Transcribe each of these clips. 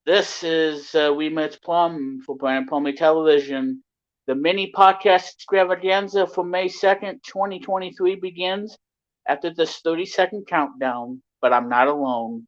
This is We Met Plum for Brandon Plumley Television. The mini podcast extravaganza for May 2nd, 2023 begins after this 30-second countdown, but I'm not alone.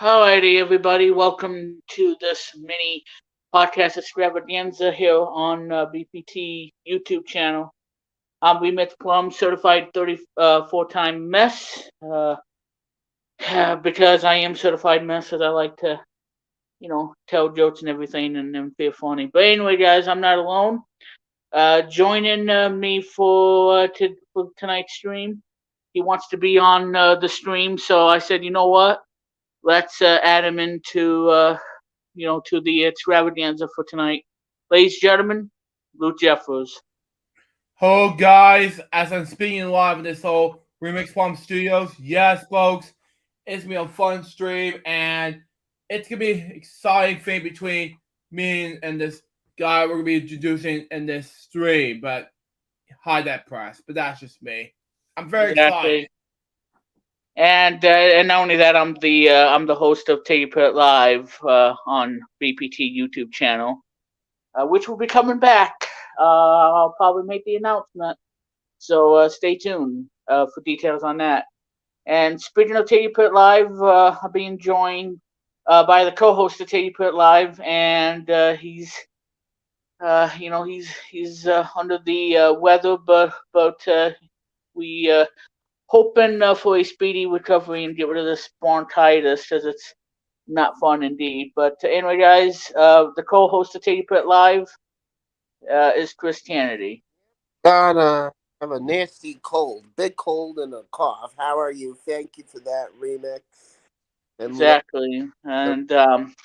Alrighty, everybody, welcome to this mini podcast extravaganza here on BPT YouTube channel. We Met Plum, certified 34-time mess, because I am certified mess, as I like to, tell jokes and everything and feel funny. But anyway, guys, I'm not alone. Joining me for tonight's stream. He wants to be on the stream, so I said, you know what? Let's add him into, to the extravaganza for tonight. Ladies and gentlemen, Luke Jeffers. Hello, guys. As I'm speaking live in this whole Remix Plum Studios, yes, folks, it's going to be a fun stream, and it's going to be an exciting thing between me and this guy we're going to be introducing in this stream, but hide that press, but that's just me. I'm very excited. And not only that, I'm the host of Take It Live on BPT YouTube channel, which will be coming back. I'll probably make the announcement, so stay tuned for details on that. And speaking of Take It Live, I'm being joined by the co-host of Take It Live, and he's under the weather, but we. Hoping for a speedy recovery and get rid of this bronchitis, because it's not fun indeed. But anyway, guys, the co-host of Take It Live is Chris Kennedy. I have a nasty cold, big cold and a cough. How are you? Thank you for that remix. Exactly, and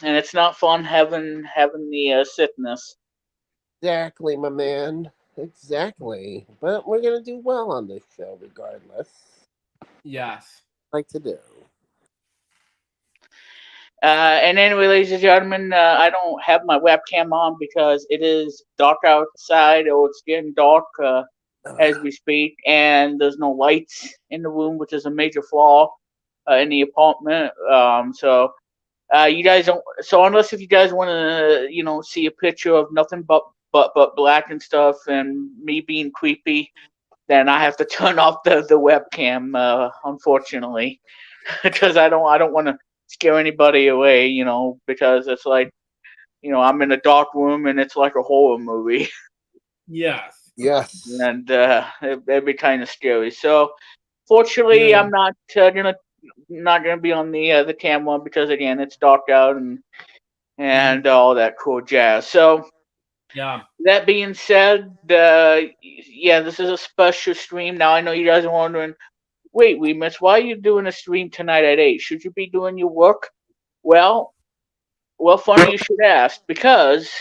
it's not fun having the sickness. Exactly, my man. Exactly. But we're gonna do well on this show, regardless. Yes. Like to do. And anyway, ladies and gentlemen, I don't have my webcam on because it is dark outside, or it's getting dark as we speak, and there's no lights in the room, which is a major flaw in the apartment. So you guys don't. So unless if you guys want to, see a picture of nothing but black and stuff, and me being creepy, then I have to turn off the webcam, unfortunately, because I don't want to scare anybody away, because it's like, I'm in a dark room and it's like a horror movie. Yes. Yes. And it'd be kind of scary. So, fortunately, I'm not gonna be on the camera because again, it's dark out and all that cool jazz. So. Yeah. That being said, this is a special stream. Now I know you guys are wondering, wait, Miss, why are you doing a stream tonight at 8? Should you be doing your work? Well, funny you should ask, because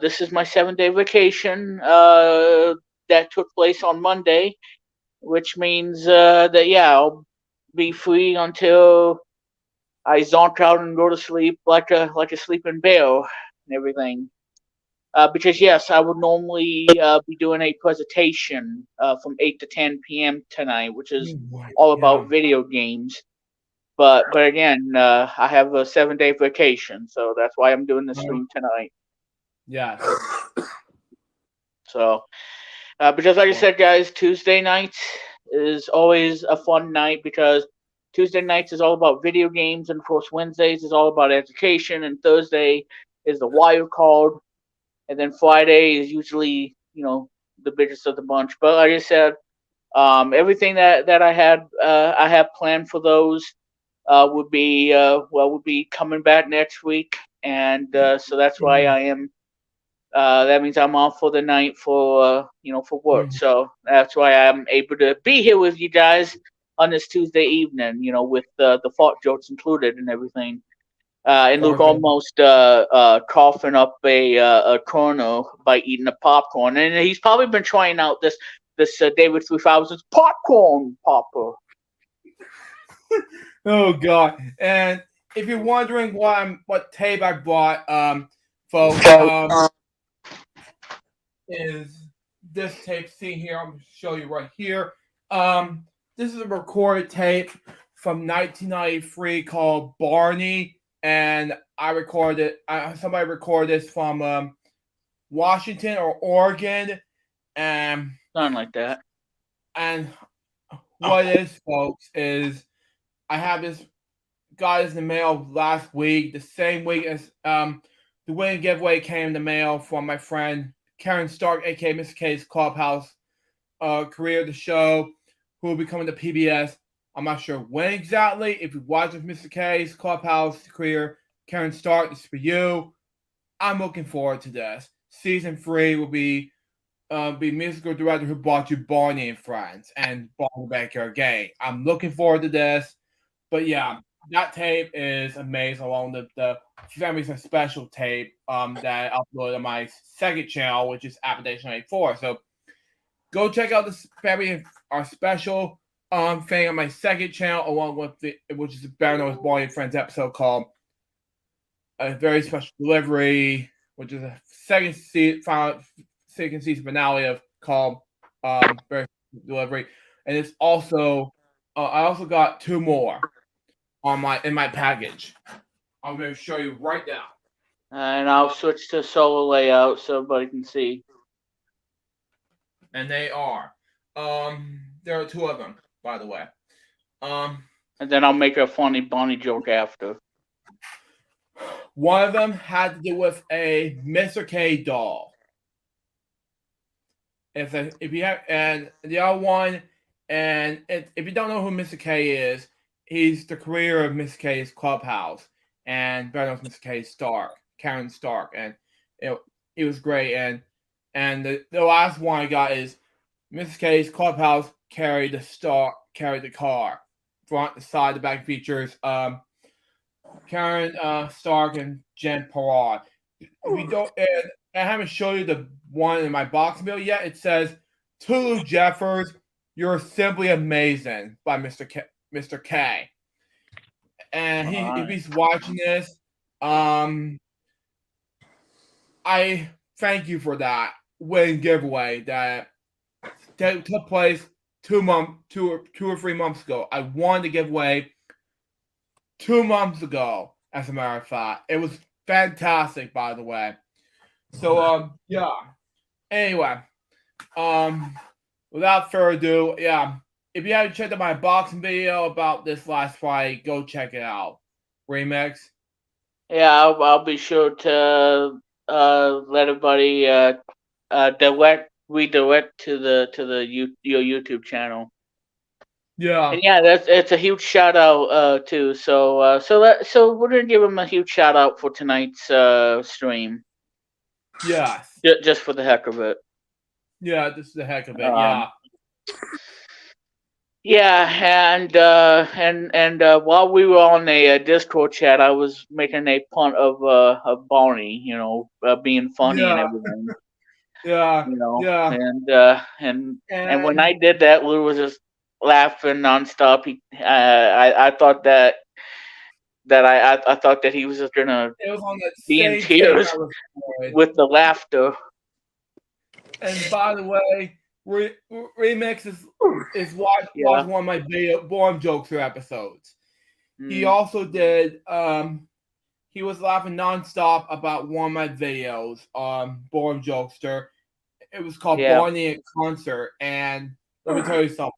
this is my 7-day vacation that took place on Monday, which means that I'll be free until I zonk out and go to sleep like a sleeping bear and everything. Because yes, I would normally be doing a presentation from 8 to 10 p.m. tonight, which is all about video games. But again, I have a 7-day vacation, so that's why I'm doing the stream tonight. Yeah. So, because like I said, guys, Tuesday nights is always a fun night because Tuesday nights is all about video games, and of course Wednesdays is all about education, and Thursday is the wild card. And then Friday is usually, the biggest of the bunch. But like I said, everything that I have planned for those would be coming back next week, and so that's why I am. That means I'm off for the night for work. So that's why I'm able to be here with you guys on this Tuesday evening. With the fart jokes included and everything. And Luke Perfect. almost coughing up a kernel by eating the popcorn, and he's probably been trying out this David 3000's popcorn popper. Oh God! And if you're wondering what tape I bought, folks, is this tape seen here? I'm gonna show you right here. This is a recorded tape from 1993 called Barney, and I recorded. Somebody recorded this from Washington or Oregon, and Something like that. and what it is, folks, is I have this got this in the mail last week, the same week as the winning giveaway came in the mail from my friend Karen Stark, aka Mr. K's Clubhouse career, the show, who will be coming to PBS. I'm not sure when exactly. If you watch Mr. K's Clubhouse career, Karen Stark, this is for you. I'm looking forward to this. Season 3 will be musical director who brought you Barney and Friends and Barney Backyard Gang. I'm looking forward to this. But yeah, that tape is amazing, along with the Families and Special tape that I uploaded on my second channel, which is Appalachian 84. So go check out this Family our Special thing on my second channel, along with which is a better known as Barney and Friends episode called A Very Special Delivery, which is a second season finale of called Very Special Delivery. And it's also I also got 2 more in my package. I'm going to show you right now. And I'll switch to solo layout so everybody can see. And they are. There are 2 of them, by the way. And then I'll make a funny Bonnie joke after. One of them had to do with a Mr. K doll. If you have, and the other one, and if you don't know who Mr. K is, he's the creator of Mr. K's Clubhouse and better known as Mr. K Stark, Karen Stark, and it was great. And the last one I got is Mr. K's Clubhouse carried the car, front, the side, the back features Karen Stark and Jen Perard. We don't. And I haven't shown you the one in my box mail yet. It says, "Tulu Jeffers, you're simply amazing" by Mr. K. And if he's watching this, I thank you for that win giveaway that took place 2 or 3 months ago. I won the giveaway 2 months ago, as a matter of fact. It was fantastic, by the way. So yeah. Anyway, without further ado, yeah. If you haven't checked out my boxing video about this last fight, go check it out. Remix. Yeah, I'll be sure to let everybody redirect to your YouTube channel. Yeah. And yeah, it's a huge shout out too. So we're gonna give him a huge shout out for tonight's stream. Yes. Just for the heck of it. Yeah, this is the heck of it. Yeah. Yeah, and while we were on a Discord chat, I was making a punt of Barney, being funny and everything. Yeah. Yeah. And when I did that, Lou was just laughing nonstop. I thought that I thought that he was just gonna be in tears with the laughter. And by the way, Remix is watched one of my Born Jokester episodes. He also did. He was laughing nonstop about one of my videos on Born Jokester. It was called Barney at Concert, and let me tell you something.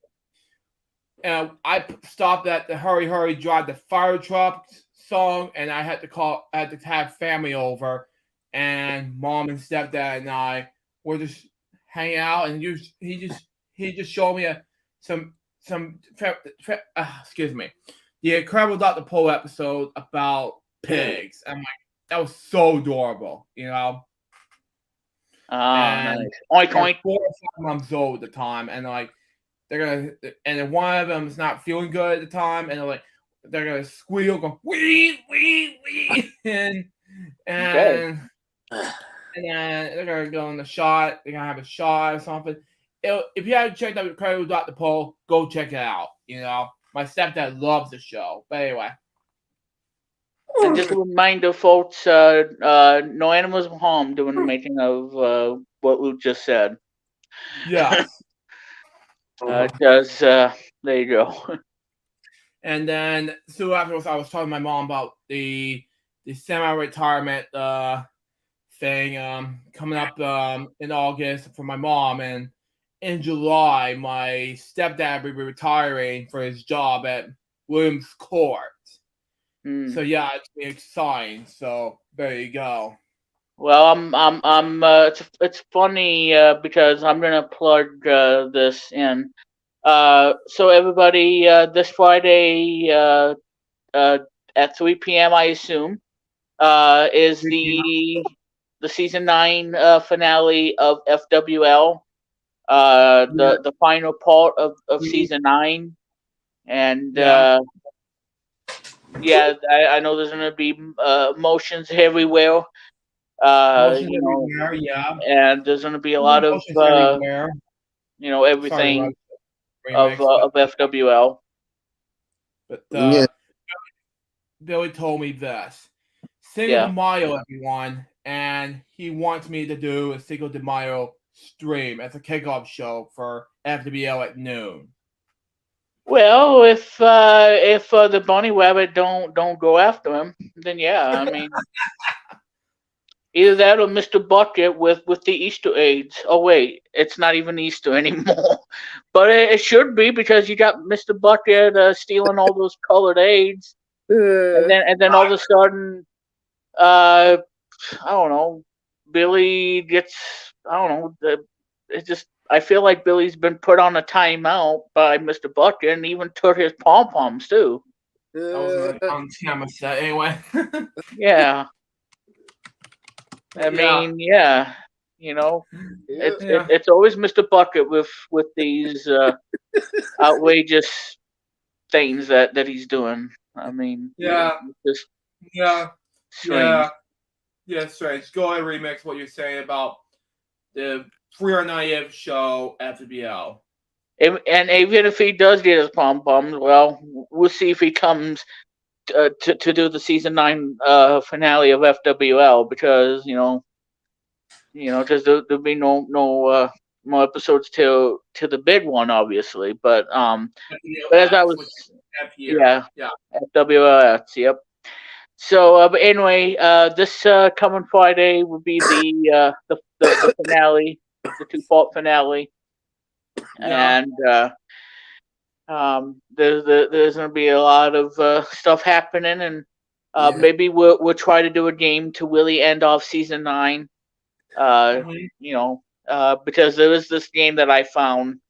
And I stopped at the "Hurry Hurry Drive the Fire Truck" song, and I had to have family over, and mom and stepdad and I were just hanging out, and he just showed me excuse me, the Incredible Dr. Pole episode about pigs. I'm like, that was so adorable, Nice. Oink oink. 4 or 5 months old at the time, and like and then one of them is not feeling good at the time, and they're gonna squeal, go wee wee wee, Okay. and and then they're gonna go in the shot. They're gonna have a shot or something. If you haven't checked out Incredible Dr. Pole, go check it out. My stepdad loves the show. But anyway, And just a reminder, folks, no animals were harmed during the making of what Luke just said. yes. Just there you go. And then so afterwards, I was talking to my mom about the semi-retirement thing coming up in August for my mom, and in July, my stepdad will be retiring for his job at Williams Court. So yeah, it's exciting. So there you go. Well, it's funny because I'm gonna plug this in. So everybody, this Friday at 3 p.m. I assume is the season 9 finale of FWL. The final part of season 9, and yeah, I know there's gonna be motions everywhere. Motions You know, everywhere, yeah. and there's gonna be a lot of Motions everywhere. Sorry, everything Russ, remix, of FWL. but Yeah. Billy told me this. Cinco de Yeah. Mayo, everyone, and he wants me to do a Cinco de Mayo stream as a kickoff show for FWL at noon. Well, if the bunny rabbit don't go after him, then yeah, I mean either that or Mr. Bucket with the Easter eggs. Oh wait, it's not even Easter anymore, but it should be because you got Mr. Bucket stealing all those colored eggs, and then all of a sudden, uh, I don't know, Billy gets I don't know. It's just I feel like Billy's been put on a timeout by Mr. Bucket and even took his pom poms too. That was on camera set anyway. Yeah. I Yeah. mean, yeah, you know, Yeah. it's always Mr. Bucket with these outrageous things that he's doing. I mean, Yeah. just Yeah. strange. Yeah, strange. Go ahead and remix what you're saying about the 390th show FBL. And even if he does get his pom poms, well, we'll see if he comes to do the season 9 finale of FWL because because there'll be no more episodes to the big one, obviously. But as I was, yeah, Yeah. FWLS, yep. So, but anyway, this coming Friday will be the finale, the 2-part finale, Yeah. and there's going to be a lot of stuff happening, and maybe we'll try to do a game to really end off season 9. Because there is this game that I found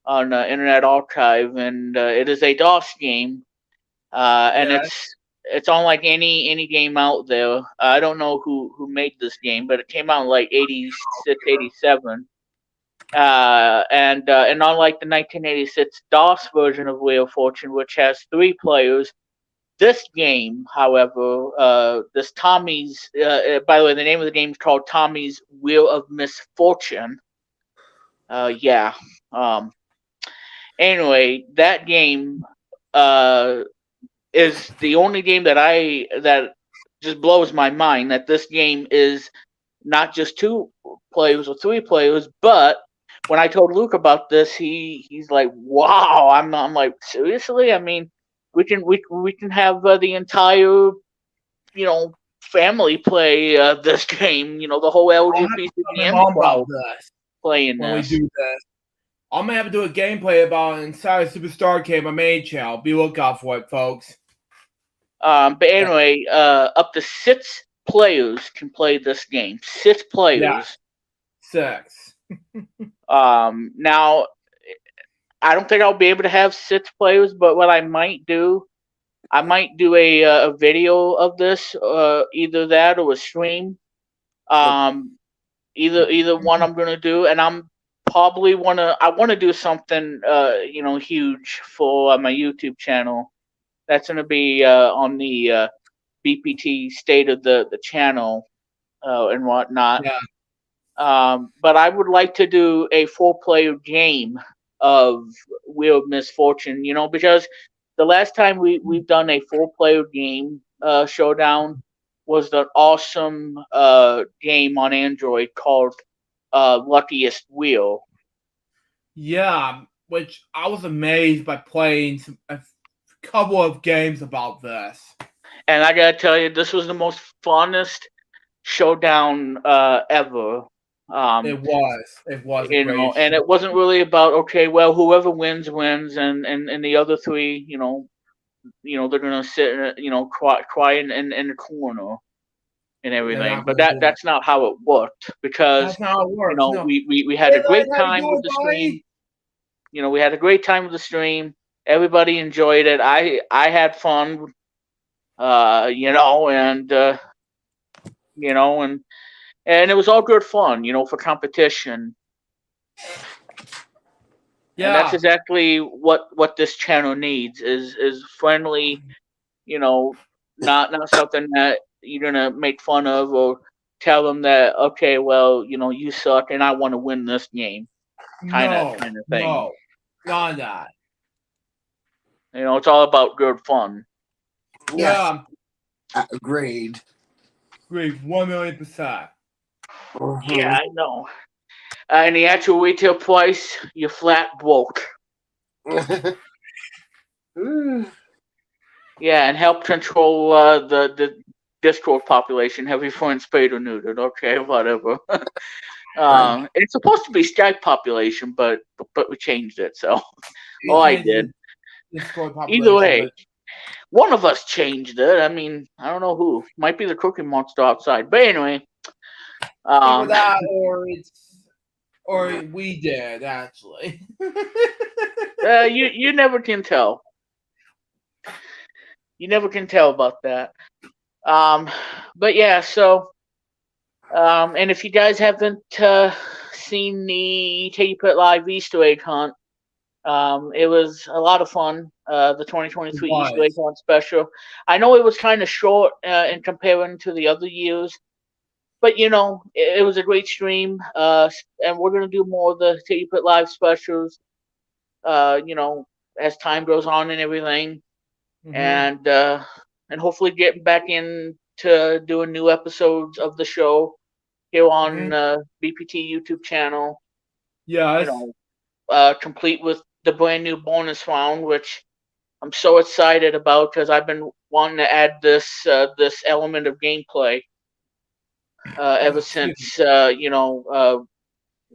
on Internet Archive, and it is a DOS game, and Yeah. it's unlike any game out there. I don't know who made this game, but it came out in like 86, 87. And unlike the 1986 DOS version of Wheel of Fortune, which has 3 players, this game, however, this Tommy's. By the way, the name of the game is called Tommy's Wheel of Misfortune. Yeah. Anyway, that game is the only game that just blows my mind. That this game is not just 2 players or 3 players, but when I told Luke about this, he's like, "Wow!" I'm like, seriously? I mean, we can have the entire family play this game. The whole I'll have to tell my LGBTQM mom about crowd this playing when we this. do this. I'm gonna have to do a gameplay about it inside Superstar Game, my main channel. Be lookout for it, folks. But anyway, up to 6 players can play this game. 6 players. Yeah. 6. Now I don't think I'll be able to have 6 players, but what I might do a video of this, either that or a stream. Either one I'm gonna do, and probably I wanna do something huge for my YouTube channel. That's gonna be on the BPT state of the channel and whatnot. Yeah. But I would like to do a 4-player game of Wheel of Misfortune, because the last time we've done a 4-player game showdown was the awesome game on Android called Luckiest Wheel. Yeah, which I was amazed by playing a couple of games about this. And I gotta tell you, this was the most funnest showdown ever. Um, It was a great and show. it wasn't really about, okay, well, whoever wins wins, and the other three, they're gonna sit, cry in the corner and They're everything. not But going to do that. that's not how it worked, because That's not how it works. No. we had Hey, a Lex, great how you time with doing, the stream. buddy? We had a great time with the stream. Everybody enjoyed it. I had fun. You know, and it was all good fun, for competition. And that's Yeah. exactly what this channel needs is friendly, you know, not something that you're gonna make fun of or tell them that, okay, well, you suck and I want to win this game, No. kind of thing. No. Not that. It's all about good fun. Yes, Yeah. agreed. Agree. 1,000,000%. Yeah, I know. And the actual retail price, you're flat broke. Yeah, and help control the Discord population. Have your friends spayed or neutered? Okay, whatever. It's supposed to be Skype population, but we changed it. So, We I changed did. the Discord Either population, way, but one of us changed it. I mean, I don't know who. Might be the Cookie Monster outside. But anyway, either that or we did actually. you never can tell. You never can tell about that. Um, but yeah, so and if you guys haven't seen the Take Put Live Easter egg hunt, it was a lot of fun. The It 2023 Easter egg was. hunt special. I know it was kind of short in comparing to the other years, but it was a great stream. And we're gonna do more of the Take Put Live specials. As time goes on and everything, Mm-hmm. and hopefully getting back into doing new episodes of the show here Mm-hmm. on BPT YouTube channel. You Yes. know, complete with the brand new bonus round, which I'm so excited about because I've been wanting to add this element of gameplay ever Excuse me. since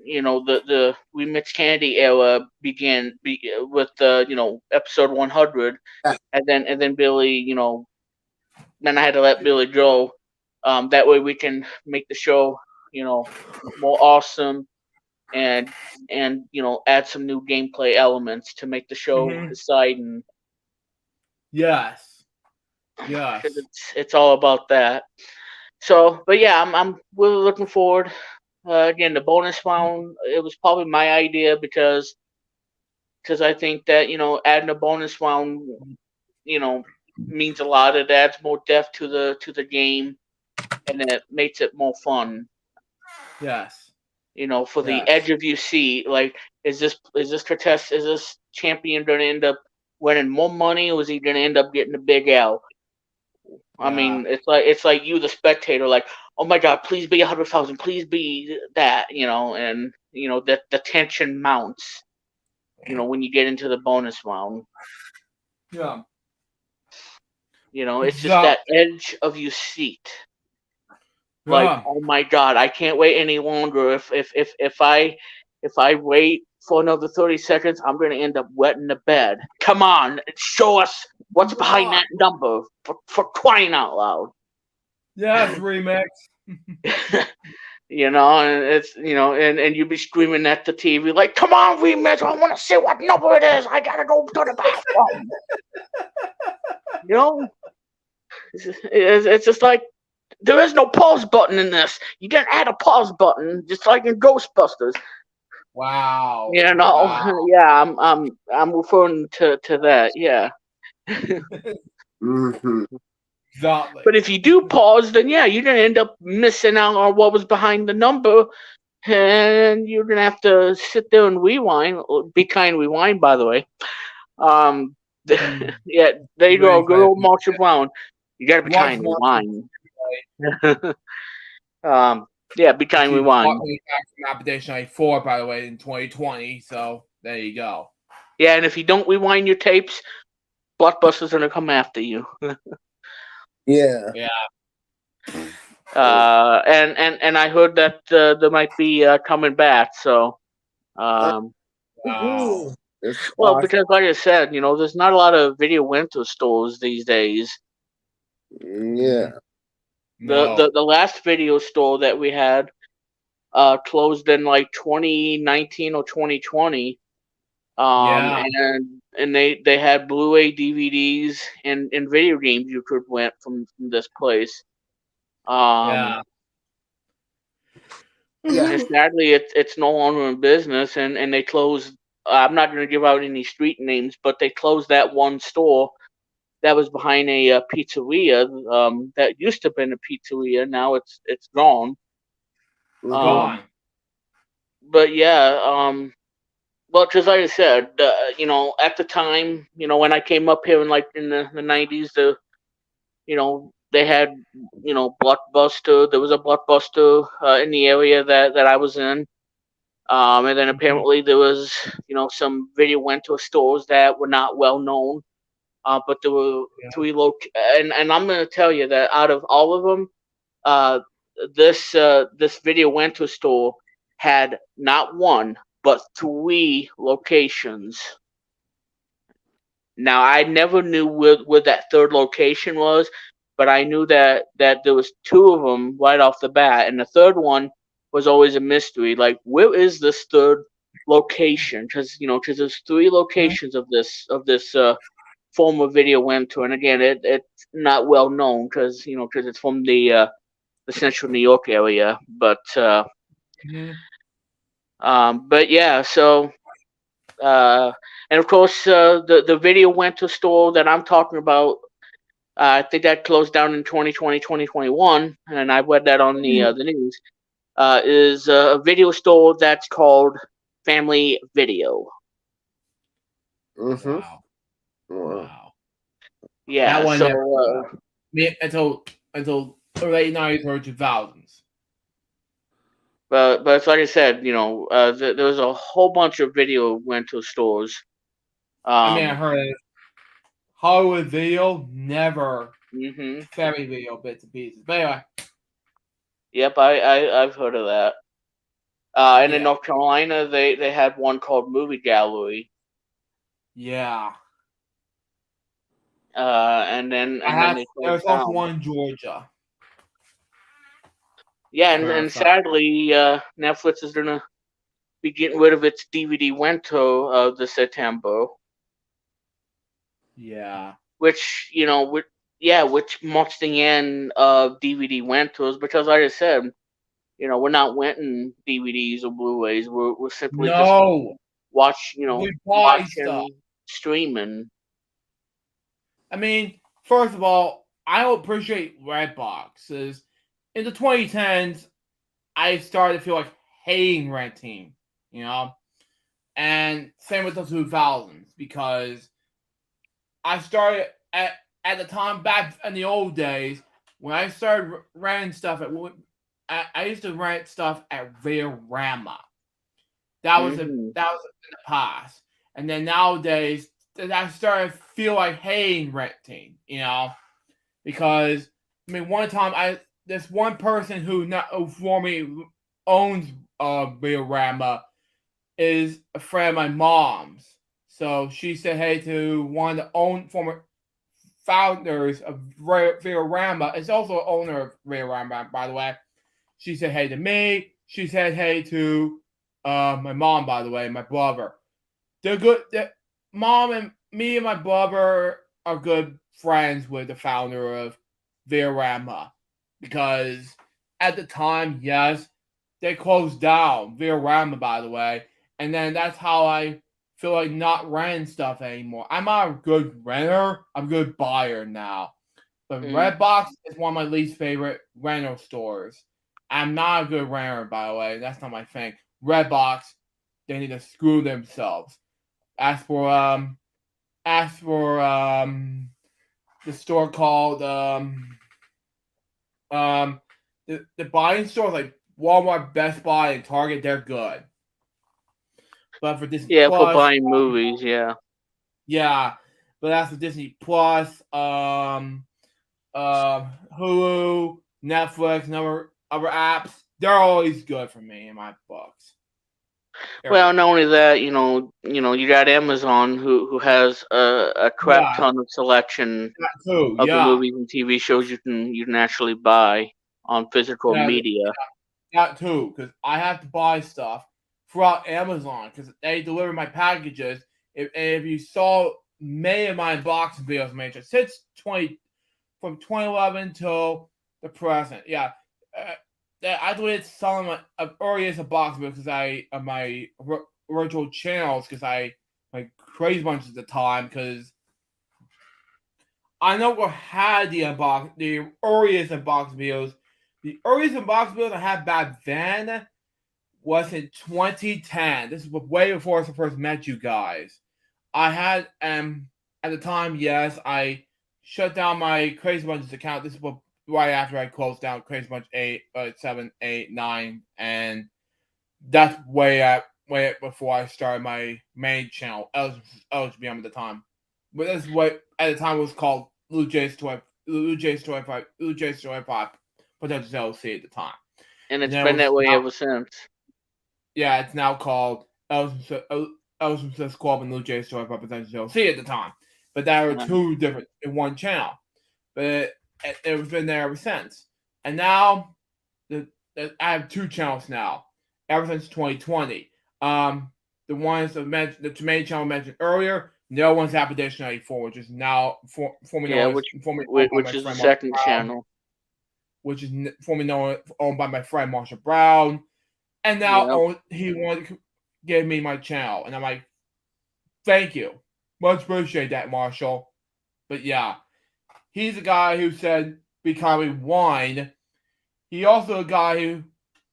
the remix candy era began with episode 100, and then Billy, then I had to let Billy go. That way we can make the show, more awesome, and add some new gameplay elements to make the show Mm-hmm. exciting. Yes. Because Yes. it's all about that. So, but yeah, I'm really looking forward. Again, the bonus round, it was probably my idea because I think that adding a bonus round you know means a lot. It adds more depth to the game, and it makes it more fun. Yes. For the Yes. edge of your seat, like is this champion going to end up winning more money, or is he going to end up getting a big L? I Yeah. mean, it's like you, the spectator, like, oh my god, please be 100,000, please be that, and that the tension mounts, when you get into the bonus round. Yeah. It's just Exactly. that edge of your seat. Like, Yeah. oh my god, I can't wait any longer. If I wait for another 30 seconds, I'm gonna end up wetting the bed. Come on, show us what's behind God. that number, for crying out loud. Yes, remix. And it's and you'd be screaming at the TV like, "Come on, remix! I want to see what number it is. I gotta go to the bathroom." You know, it's just like there is no pause button in this. You didn't add a pause button, just like in Ghostbusters. Wow. You know, Wow. yeah, I'm referring to that. Yeah. Mm-hmm. Exactly. But if you do pause, then yeah, you're gonna end up missing out on what was behind the number, and you're gonna have to sit there and rewind. Be kind, rewind, by the way. Um, Mm, yeah, there you go, very good funny. old Marshall Brown. You gotta be Watch kind, more. rewind. Yeah, be kind, She's rewind. partly back from Appalachian 94, by the way, in 2020. So there you go. Yeah, and if you don't rewind your tapes, Blockbuster's gonna come after you. Yeah. Yeah. And I heard that there might be coming back. So, Uh, um, Wow. It's well, awesome. because like I said, there's not a lot of video rental stores these days. Yeah. The last video store that we had closed in like 2019 or 2020. Yeah. And they had Blu-ray DVDs and video games you could rent from this place. Um, Yeah. Yeah. and sadly, it's no longer in business, and they closed. I'm not going to give out any street names, but they closed that one store that was behind a pizzeria. That used to have been a pizzeria. Now it's gone. Mm-hmm. Um, Gone. but yeah, well, just like I said, at the time, when I came up here in like in the 90s, they had, Blockbuster. There was a Blockbuster in the area that I was in. And then Mhm. apparently there was, some video rental stores that were not well known. But there were Yeah. three and I'm gonna tell you that out of all of them, uh, this video rental store had not one but three locations. Now I never knew where that third location was, but I knew that there was two of them right off the bat, and the third one was always a mystery. Like, where is this third location? Because there's three Mhm. locations of this form of video rental, and again, it's not well known because it's from the central New York area, Mhm. but yeah, so. Uh, and of course, the video rental store that I'm talking about, I think that closed down in 2020, 2021, and I read that on the news. Is a video store that's called Family Video. Mm-hmm. Wow. Wow. Wow. That Yeah, one so never until the late 90s or 2000s. but it's like I said, there was a whole bunch of video rental stores. I mean, I Um, heard Hollywood Video, never hmm Family Video bits and pieces. But anyway, Yep, I've heard of that. And in yeah. North Carolina, they had one called Movie Gallery. Yeah. And then they closed There's also down. one in Georgia. Yeah, As a and, matter of and fact. sadly, Netflix is gonna be getting rid of its DVD rental this September, Yeah. which which marks the end of DVD rentals because, like I said, we're not renting DVDs or Blu-rays. We're simply just No. watch, We buy stuff. watching streaming. I mean, first of all, I don't appreciate Redboxes. In the 2010s, I started to feel like hating renting, you know? And same with the 2000s, because I started at the time back in the old days when I started renting stuff I used to rent stuff at Videorama. Hmm That was in the past, and then nowadays I started to feel like hating renting, because I mean one time this one person who for me owns Videorama is a friend of my mom's. So she said hey to one of the former founders of Videorama. It's also owner of Videorama, by the way. She said hey to me. She said hey to my mom, by the way, my brother. They're good. Mom and me and my brother are good friends with the founder of Videorama because at the time, yes, they closed down Videorama, by the way, and then that's how I feel like not renting stuff anymore. I'm not a good renter. I'm a good buyer now. But Mm. Redbox is one of my least favorite rental stores. I'm not a good renter, by the way. That's not my thing. Redbox, they need to screw themselves. As for the store called um the buying stores like Walmart, Best Buy, and Target, they're good. But for Disney Yeah, for Plus, buying movies. Yeah. yeah. But that's for Disney Plus, Hulu, Netflix, and other apps. They're always good for me in my books. They're Well, good. not only that, you got Amazon who has a crap Yeah, ton of selection that too. of the Yeah, movies and TV shows you can actually buy on physical yeah, media. that too. Because I have to buy stuff throughout Amazon because they deliver my packages. If you saw many of my unboxing videos, major since 2011 till the present, yeah. I deleted some of earliest unboxing because I of my virtual channels because I like crazy bunch at the time because I never had the earliest unboxing videos. The earliest unboxing videos I had back then was in 2010. This is way before I first met you guys. I had at the time, yes, I shut down my Crazy Bunches account. This is right after I closed down Crazy Bunch 8, 7, 8, 9, and that's way before I started my main channel, LGBM at the time. But this is what at the time was called Blue Jays 25, Blue Jays 25 Potential LC at the time. And And it's then it been was that way now, ever since. yeah, it's now called Elson Club and Blue Jays 25 Potential LC at the time. But there were Um, two different in one channel. But it's been there ever since. And now I have two channels now, ever since 2020. The ones that mentioned, the main channel mentioned earlier, the other one's Application 94, which is now yeah, formerly owned by my which is the friend Marshall second Brown, channel. which is formerly owned by my friend Marshall Brown, and now Yep. he wanted to give me my channel, and I'm like, thank you, much appreciate that, Marshall. But yeah, he's the guy who said becoming wine. He also a guy who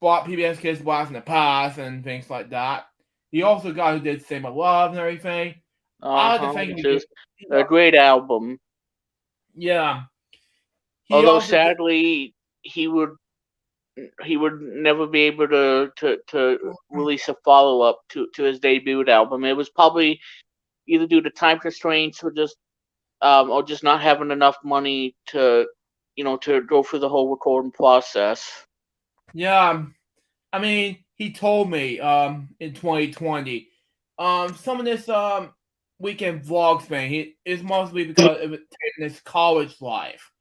bought PBS Kids Blast in the past and things like that. He also a guy who did Save My Love and everything. I like to thank him Which again. is a great album. Yeah. He Although also did. sadly he would he would never be able to release a follow up to his debut album. It was probably either due to time constraints or just not having enough money to go through the whole recording process. Yeah. I mean, he told me in 2020 some of this weekend vlogs thing is mostly because of his college life,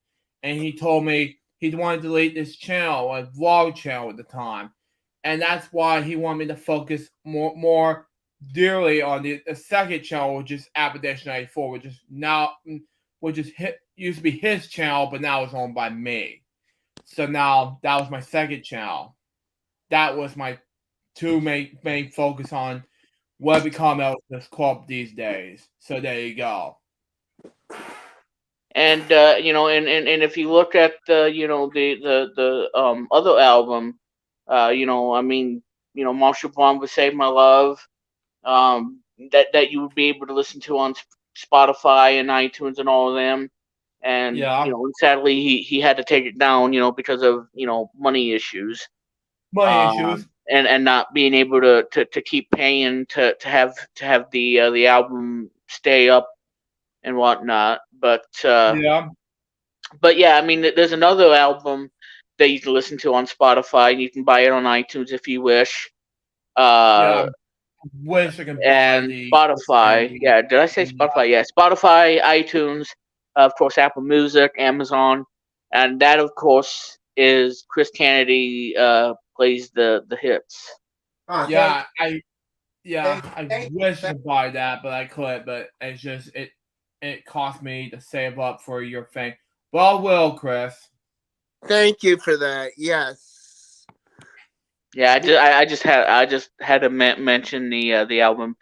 and he told me he wanted to delete this channel, a vlog channel at the time, and that's why he wanted me to focus more dearly on the second channel, which is Application 94, which is used to be his channel, but now it's owned by me. So now that was my second channel. That was my two main focus on what become of this club these days. So there you go. And and if you look at the other album, I mean, Marshall Vaughn would Save My Love, that you would be able to listen to on Spotify and iTunes and all of them. And Yeah, and sadly he had to take it down, because of money issues, money issues. and not being able to keep paying to have the album stay up and whatnot. Yeah, But yeah, I mean, there's another album that you can listen to on Spotify. You can buy it on iTunes if you wish. yeah. Uh, Wish I could buy and the Spotify. Christianity. Yeah, did I say Spotify? Yeah, Spotify, iTunes, of course, Apple Music, Amazon, and that, of course, is Chris Kennedy plays the hits. Thank, Yeah, I thank, wish I thank, could buy that, but I could. But it's just it cost me to save up for your thing. Well, Chris. thank you for that. Yes. Yeah, I just had to mention the album,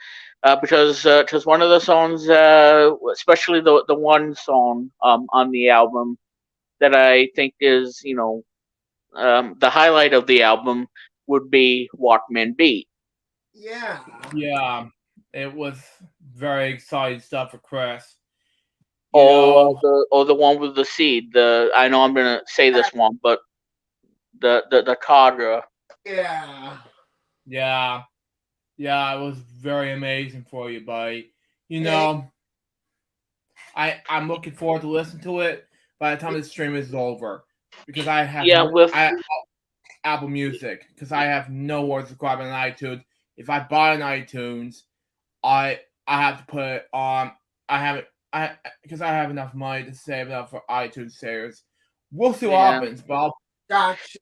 because one of the songs, especially the one song on the album that I think is, the highlight of the album would be Walkman Beat. Yeah. Yeah, it was very exciting stuff for Chris. You Or know, the one with the seed. The I know I'm gonna say this one, but the Carter. Yeah. yeah, yeah, it was very amazing for you, buddy. You Hey, know, I'm looking forward to listening to it by the time the stream is over because Yeah, with I Apple Music because I have nowhere to subscribe on iTunes. If I buy an iTunes, I have to put it on. I haven't I because I have enough money to save up for iTunes sales. We'll see what yeah. happens, but I'll, gotcha.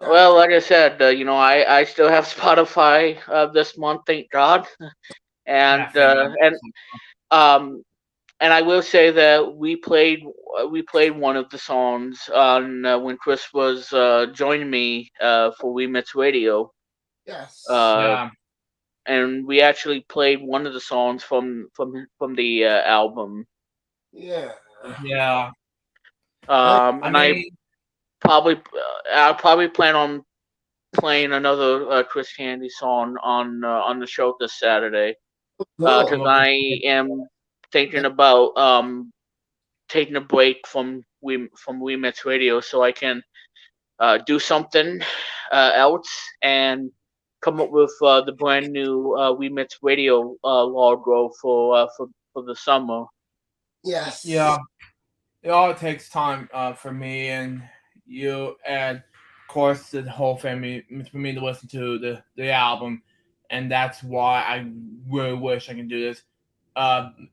Well, Gotcha. like I said, I still have Spotify this month, thank God, yeah, and thank um and I will say that we played one of the songs on when Chris was joining me for We Mix Radio, Yes. uh, yeah, and we actually played one of the songs from the album. Yeah. yeah. Hey, I And mean, I'll probably plan on playing another Chris Handy song on the show this Saturday, I'm cool. because looking. I am thinking about taking a break from We Mix Radio so I can do something else and come up with the brand new We Mix Radio logo for the summer. Yes. Yeah, it all takes time for me and you, and of course the whole family for me to listen to the album, and that's why I really wish I can do this.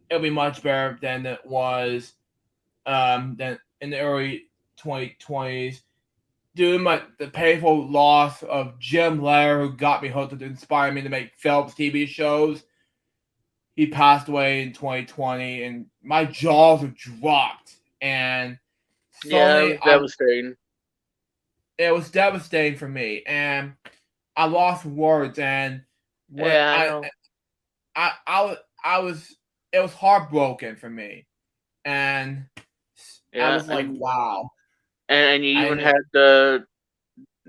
It'll be much better than it was than in the early 2020s. Due to the painful loss of Jim Lair, who got me hooked to inspire me to make Phelps TV shows, he passed away in 2020, and my jaws were dropped. And Yeah, it suddenly, was devastating. it was devastating for me, and I lost words. And when Yeah, I know. I was, it was heartbroken for me, and I Yeah, was like, wow. and you even I had to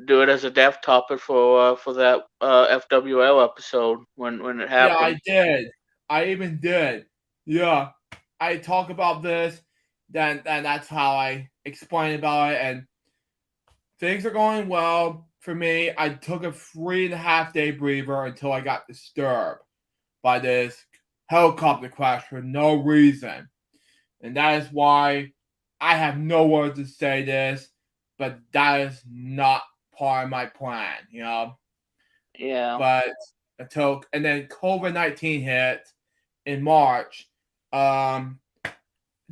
do it as a death topic for that FWL episode when it Yeah, happened. I did. I even did. Yeah, I talk about this. Then that's how I explain about it, and things are going well for me. I took a 3.5 day breather until I got disturbed by this helicopter crash for no reason, and that is why I have no words to say this, but that is not part of my plan, you know. Yeah, But until and then COVID-19 hit in March. Um,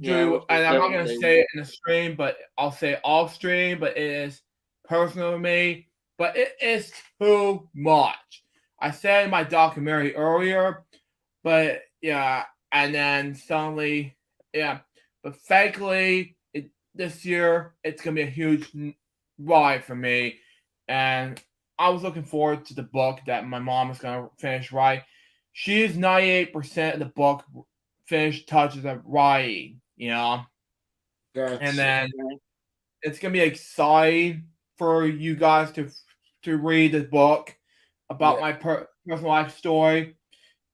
yeah, it Drew, was and I'm not gonna devastating. say it in the stream, but I'll say it off stream. But it is personal to me. But it is too much. I said in my documentary earlier, but yeah, and then suddenly, yeah. But thankfully, this year it's gonna be a huge ride for me, and I was looking forward to the book that my mom is gonna finish writing. She's 98% of the book finished touches of writing, you know, and Gotcha. then Okay. it's gonna be exciting for you guys to read the book about Yeah. my personal life story,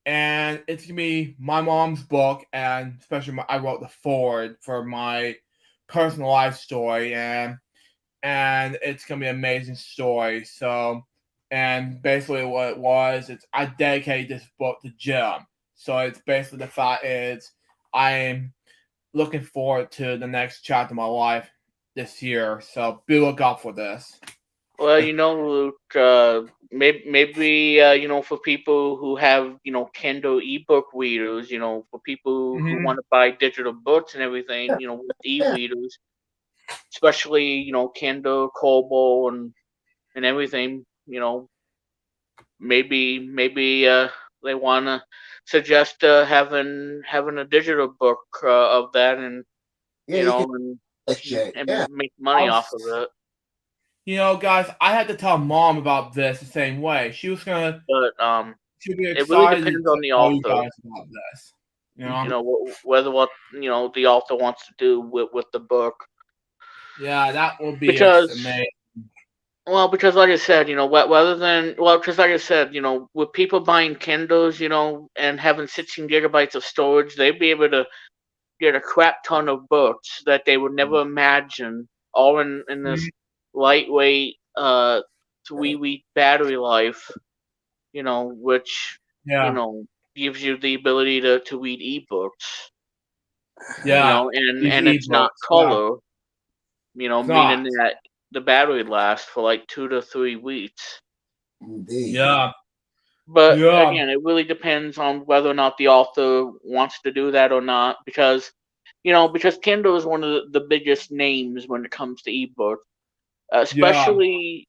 and it's gonna be my mom's book, and especially I wrote the forward for my personal life story, and it's gonna be an amazing story. So, and basically what it was, it's I dedicated this book to Jim. So it's basically the fact is I'm looking forward to the next chapter of my life this year. So be look out for this. Well, Luke, maybe for people who have Kindle ebook readers, for people who Mm-hmm. want to buy digital books and everything, with Yeah. e-readers, especially Kindle, Kobo, and everything, maybe they want to suggest having a digital book of that, and Yeah. You can and like that. and Yeah. make money I'll off of it. Guys, I had to tell Mom about this the same way. But She'll be it really excited depends to on the tell you author. guys about this. You know? Whether what the author wants to do with the book. Yeah, that will be Because amazing. because like I said, rather than because like I said, with people buying Kindles, and having 16 gigabytes of storage, they'd be able to get a crap ton of books that they would never imagine, all in this Mhm. lightweight 3-week battery life, which Yeah, gives you the ability to read ebooks, yeah. These and it's not ebooks, yeah. color, It's meaning not. that the battery lasts for like 2 to 3 weeks. Indeed. Yeah, But yeah, again, it really depends on whether or not the author wants to do that or not, because Kindle is one of the biggest names when it comes to ebooks. yeah, Especially,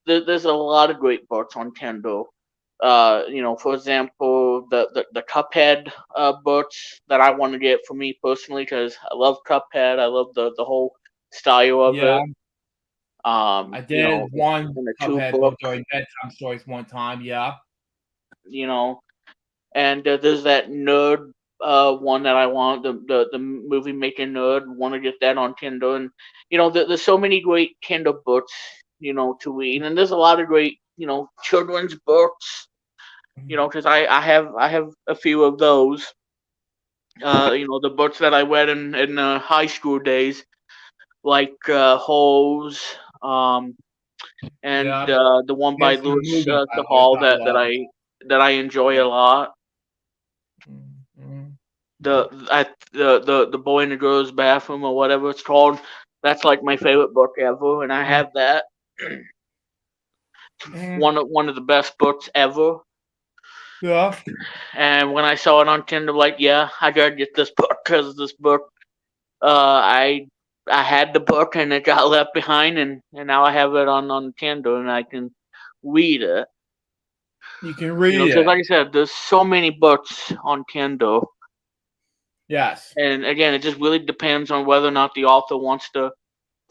there's a lot of great books on Kindle. For example, the Cuphead books that I want to get for me personally, because I love Cuphead. I love the whole style of yeah. it. I did one In the two Cuphead book book, during bedtime stories one time. Yeah, you know, and there's that nerd one that I want, the movie making nerd. Want to get that on Kindle, and there's so many great Kindle books, to read, and there's a lot of great children's books, because I have a few of those. The books that I read in high school days, like Holes, um, and yeah. the one by It's the Lewis movie, by the way, Hall that I that love. I enjoy a lot. Mhm. The boy in the girl's bathroom or whatever it's called. That's like my favorite book ever, and I have that. Mhm. One of the best books ever. Yeah, And when I saw it on Kindle, like, yeah, I gotta get this book because this book, I had the book and it got left behind, and now I have it on Kindle and I can read it. you can read Because it. like I said, there's so many books on Kindle, Yes. and again, it just really depends on whether or not the author wants to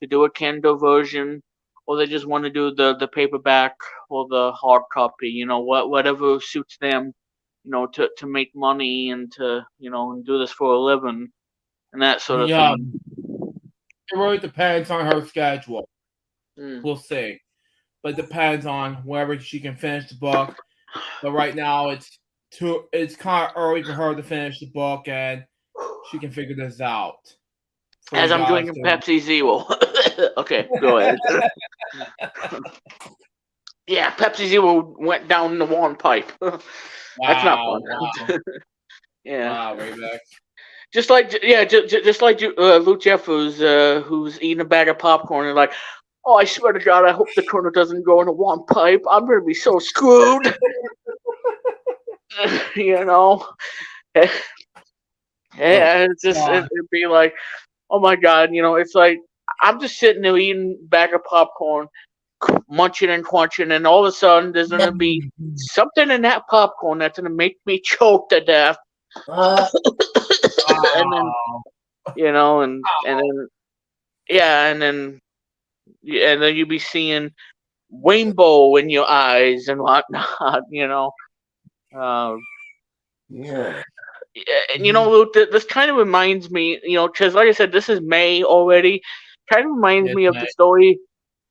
do a Kindle version, or they just want to do the paperback or the hard copy. Whatever suits them. To make money and to do this for a living and that sort of Yeah, thing. it really depends on her schedule. Mm. We'll see. But it depends on wherever she can finish the book. But right now, it's kind of early for her to finish the book, and she can figure this out for As you I'm guys drinking to. Pepsi Zero. Okay, go ahead. Yeah, Pepsi Zero went down the one pipe. That's not Wow, fun. wow, Yeah. wow, Rayback. Just like Luke Jeffers, who's eating a bag of popcorn and like, oh, I swear to God, I hope the kernel doesn't go in a one pipe. I'm gonna be so screwed. you know, and Oh, it'd be like, oh my God, it's like I'm just sitting there eating a bag of popcorn, munching and crunching, and all of a sudden there's gonna be something in that popcorn that's gonna make me choke to death, uh, and then Wow. and then yeah, and then you be seeing rainbow in your eyes and whatnot, Uh, yeah. and Luke, this kind of reminds me, because like I said, this is May already. Kind of reminds Yes, me of the mate. story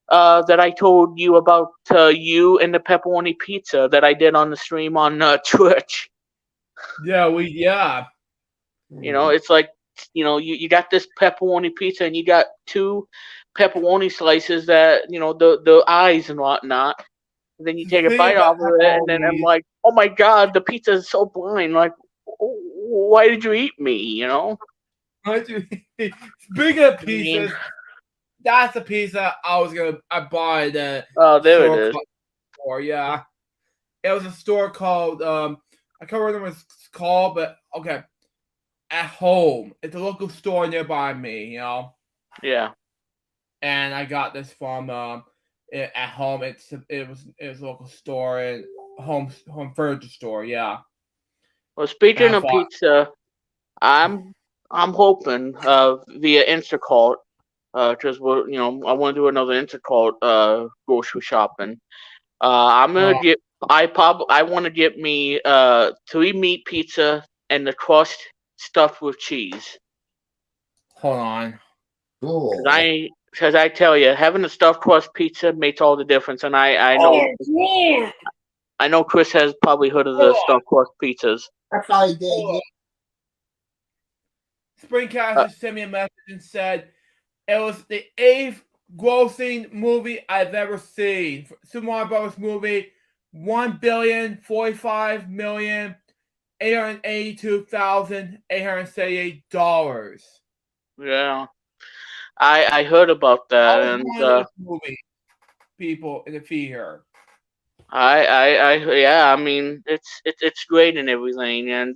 that I told you about you and the pepperoni pizza that I did on the stream on Twitch. Yeah, yeah. It's like you got this pepperoni pizza and you got two pepperoni slices that the eyes and whatnot. And then you The take a thing bite about off of it, and then I'm pepperoni, like, oh my God, the pizza is so blind. Like, why did you eat me? speaking of I mean, pieces, that's a pizza I bought at a oh, there it store is. called store. Yeah, it was a store called I can't remember what it's called, but okay, at home. It's a local store nearby me. Yeah. And I got this from at home. It was a local store and home furniture store. Yeah, Well, and speaking I of thought, pizza, I'm I'm hoping via Instacart. because I want to do another intercall grocery shopping. I'm gonna Oh, get. I want to get me 3 meat pizza and the crust stuffed with cheese. hold on. Cause Cool. I tell you, having a stuffed crust pizza makes all the difference. And Oh, yeah. I know Chris has probably heard of Hold the on. stuffed crust pizzas. I probably did. Hold Yeah. on. Springcaster sent me a message and said it was the 8th grossing movie I've ever seen. Super Mario Bros. Movie, $1,045,882,878. Yeah, I heard about I that, was and one of those movie people in the feed here. yeah, I mean it's great and everything, and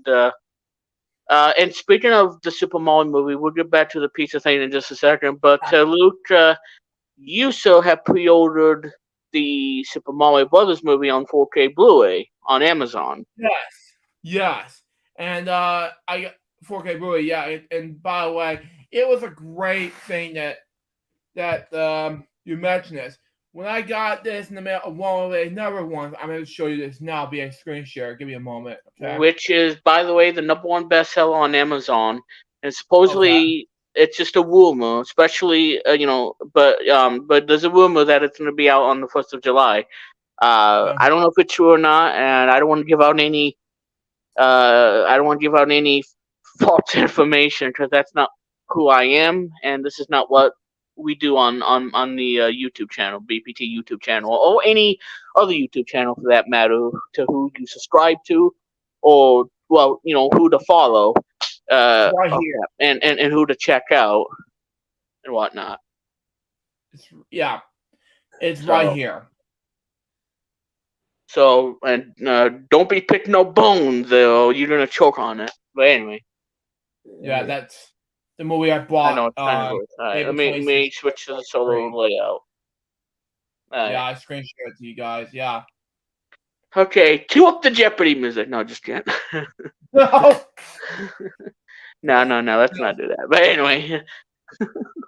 speaking of the Super Mario movie, we'll get back to the pizza thing in just a second. But Luke, you so have pre-ordered the Super Mario Brothers movie on 4K Blu-ray on Amazon. Yes, yes, and I got 4K Blu-ray. Yeah, and by the way, it was a great thing that you mentioned this. When I got this in the mail, one of the another ones, I'm going to show you this now via screen share. Give me a moment, okay? Which is, by the way, the #1 bestseller on Amazon. And Okay. supposedly it's just a rumor, especially but there's a rumor that it's going to be out on the 1st of July. I don't know if it's true or not, and I don't want to give out any false information because that's not who I am, and this is not what we do on the YouTube channel, BPT YouTube channel, or any other YouTube channel for that matter, to who you subscribe to, or well, who to follow, It's right of here. that, and who to check out and whatnot. Yeah, it's right So here. and don't be picking no bones, though. You're gonna choke on it. But anyway. Yeah, that's the movie I I bought know it's kind of gross. All right, April let 26th. me switch to the solo layout. All Yeah, right. I screen shared it to you guys. Yeah. Okay, cue up the Jeopardy music. No, just kidding. No, No. Let's no, not do that. But anyway,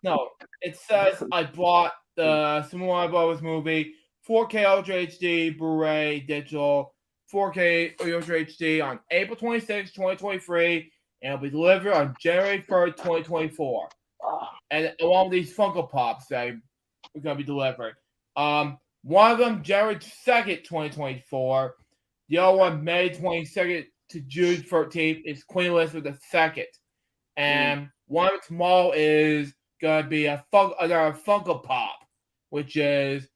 no. It says I bought the Super Mario Bros. Movie 4K Ultra HD Blu-ray digital 4K Ultra HD on April 26th, 2023, and it'll be delivered on January 3rd, 2024. And along with these Funko Pops that are going to be delivered. One of them January 2nd, 2024. The other one May 22nd to June 13th is Queen Elizabeth II. And one of tomorrow is going to be another Funko Pop, which is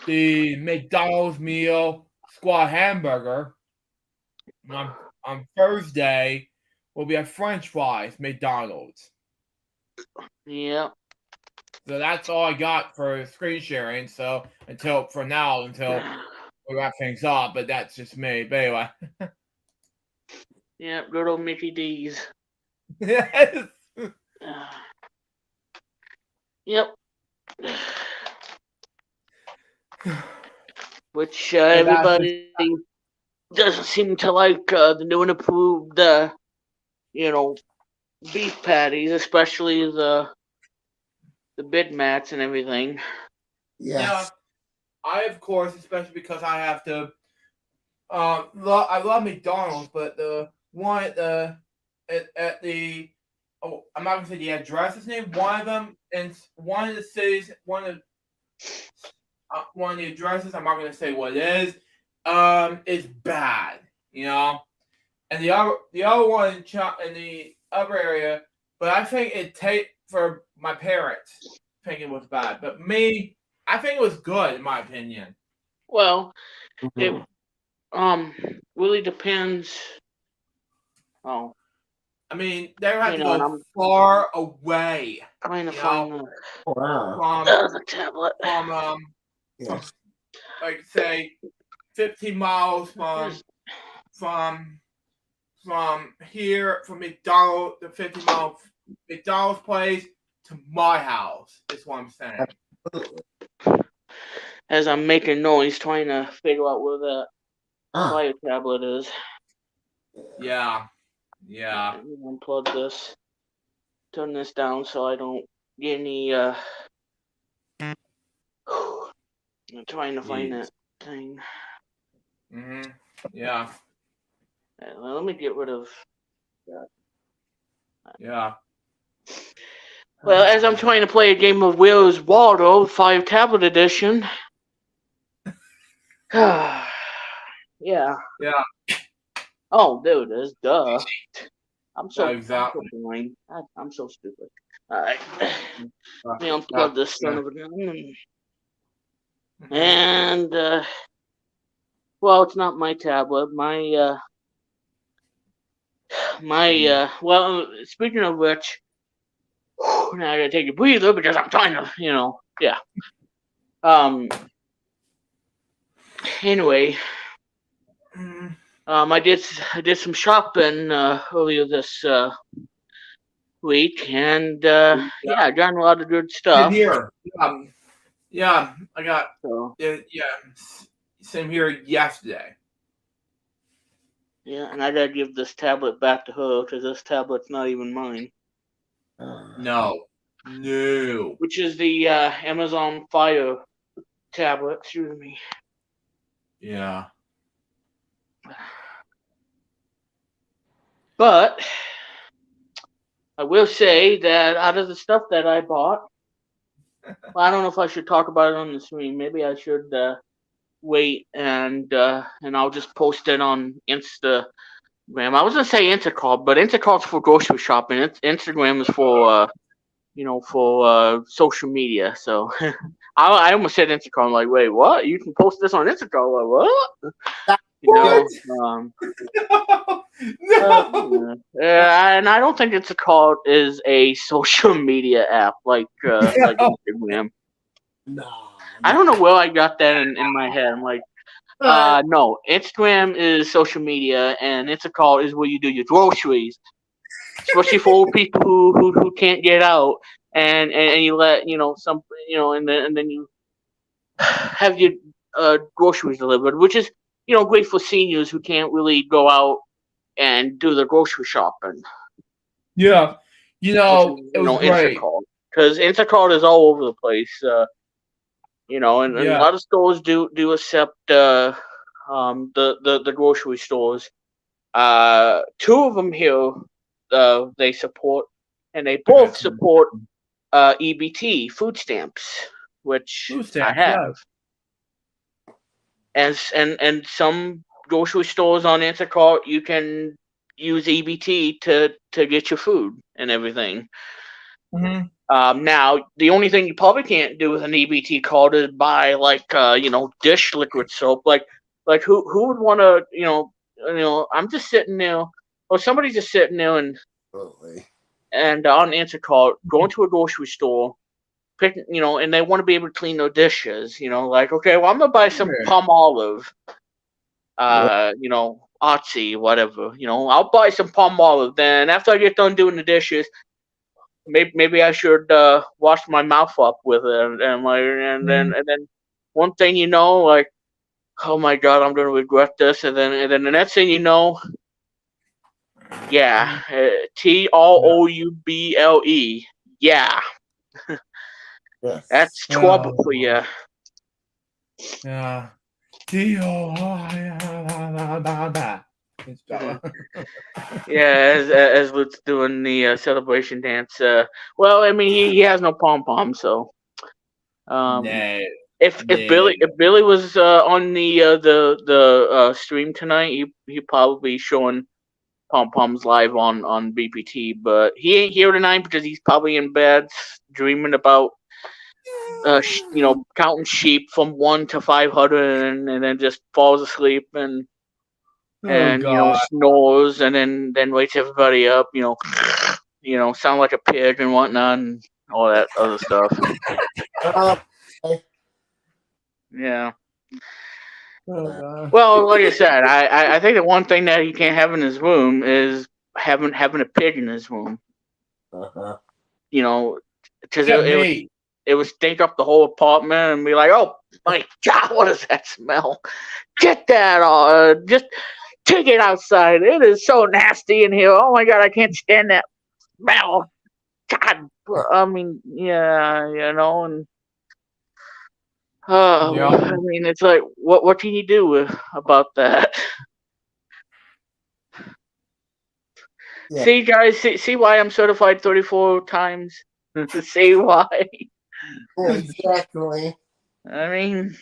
the McDonald's meal squad hamburger. On Thursday will be a French fries McDonald's. yeah. So that's all I got for screen sharing. So until we wrap things up, but that's just me. But anyway, Yeah, good old Mickey D's. yes. Yep. Which So that's just everybody doesn't seem to like the new and improved, you know, beef patties, especially the Big Mats and everything. yeah. Yes. I of course, especially because I have to. I love McDonald's, but the one at the I'm not gonna say the address is named. One of them in one of the cities, one of the addresses. I'm not gonna say what it is bad. You know, and the other one in the other area, but I think it take for my parents think it was bad, but me, I think it was good in my opinion. Well, it Mhm. really depends. Oh, I mean, they have to and go I'm far away, trying to you know, find Wow. the tablet. from from Yes. like say 15 miles There's from here from McDonald's the 50-mile McDonald's place to my house is what I'm saying. Absolutely. as I'm making noise trying to figure out where that Ah. fire tablet is. Yeah, yeah. Let me unplug this. Turn this down so I don't any I'm trying to find Jeez. that thing. Yeah. Well, let me get rid of. Yeah. Well, as I'm trying to play a game of Where's Waldo 5 Tablet Edition. Yeah. Yeah. Oh, there it is. Duh. I'm so Exactly. blind. I'm so stupid. Alright. Let me Yeah. unplug this son Yeah. of a gun. And, well, it's not my tablet. Well, speaking of which, now I gotta take a breather because I'm trying to, yeah. Anyway, I did some shopping earlier this week, and yeah, I got a lot of good Same stuff. here. Yeah, I got. So Yeah, same here yesterday. yeah, and I gotta give this tablet back to her because this tablet's not even mine. No. Which is the Amazon Fire tablet. Excuse me. Yeah. But I will say that out of the stuff that I bought, well, I don't know if I should talk about it on the stream. Maybe I should wait and I'll just post it on Instagram. I was gonna say Instacart, but Instacart's for grocery shopping. Instagram is for for social media. So I almost said Instacart. I'm like, wait, what? You can post this on Instacart? Like, what? You know, No. and I don't think Instacart is a social media app like Instagram. No. I don't know where I got that in my head. I'm like, no, Instagram is social media, and Instacart is where you do your groceries, especially for people who can't get out, and you let some and then you have your groceries delivered, which is great for seniors who can't really go out and do the grocery shopping, Yeah. which is It was great. Instacart, because Instacart is all over the place. And a Yeah. lot of stores do accept the grocery stores. Two of them here, they support, and they both support EBT food stamps, which Food I stamps, have. yeah. And some grocery stores on Instacart, you can use EBT to get your food and everything. Now, the only thing you probably can't do with an EBT card is buy dish liquid soap. Like who would want to I'm just sitting there, or somebody's just sitting there and on Instacart going to a grocery store, picking and they want to be able to clean their dishes. Like, okay, well, I'm gonna buy some palm olive, Otzi, whatever. I'll buy some palm olive. Then after I get done doing the dishes, maybe I should wash my mouth up with it, and then one thing like, oh my god, I'm gonna regret this, and then the next thing you know, yeah, TROUBLE, yeah, Yes. that's trouble for you. Yeah. Yeah, as Luke's doing the celebration dance. Well, I mean, he has no pom pom, so No. if Billy was on the stream tonight, he probably showing pom poms live on BPT, but he ain't here tonight because he's probably in bed dreaming about counting sheep from 1 to 500, and then just falls asleep and God. snores, and then wakes everybody up, sound like a pig and whatnot, and all that other stuff. Yeah. Well, like I said, I think the one thing that he can't have in his room is having a pig in his room. Because it would stink up the whole apartment and be like, oh my god, what is that smell? Get that just take it outside. It is so nasty in here. Oh my god, I can't stand that smell. God I mean, yeah, and Yeah. I mean, it's like, what can you do about that? Yeah, See, guys, see why I'm certified 34 times. See why? exactly. I mean,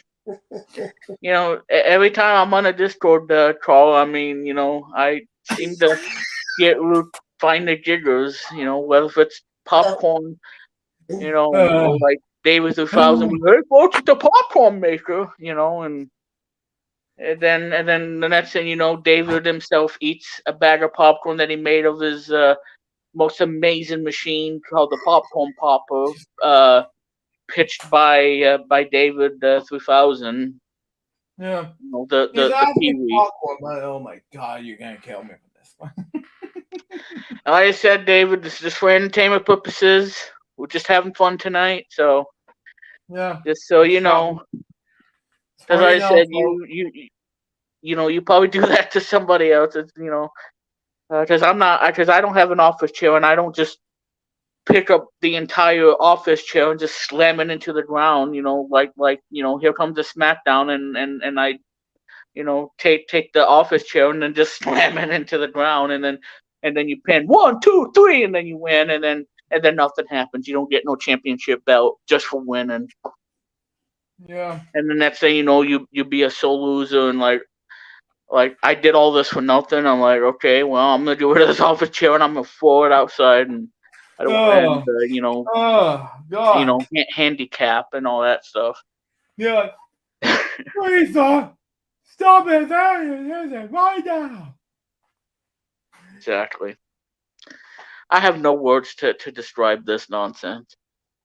every time I'm on a Discord call, I mean, I seem to find the jiggers. Whether if it's popcorn, Uh, or like David 2000, hey folks, it's the popcorn maker, and then the next thing you know, David himself eats a bag of popcorn that he made of his most amazing machine called the popcorn popper, pitched by David 3000. yeah. He's The asking Pee-wee. popcorn, but oh my god, you're gonna kill me for this one. And like I said, David, this is just for entertainment purposes. We're just having fun tonight, so Yeah. just so you So, know, as sorry I now, said, folks. you probably do that to somebody else. It's, because I don't have an office chair, and I don't just pick up the entire office chair and just slam it into the ground. Here comes the SmackDown, and I take the office chair and then just slam it into the ground, and then you pin 1, 2, 3, and then you win, and then nothing happens. You don't get no championship belt just for winning. Yeah. And the next thing you know, you be a sole loser, and like I did all this for nothing. I'm like, okay, well, I'm gonna get rid of this office chair and I'm gonna throw it outside, and I don't and Oh, oh, God. handicap and all that stuff. Yeah. Please, stop it right now. Exactly. I have no words to describe this nonsense.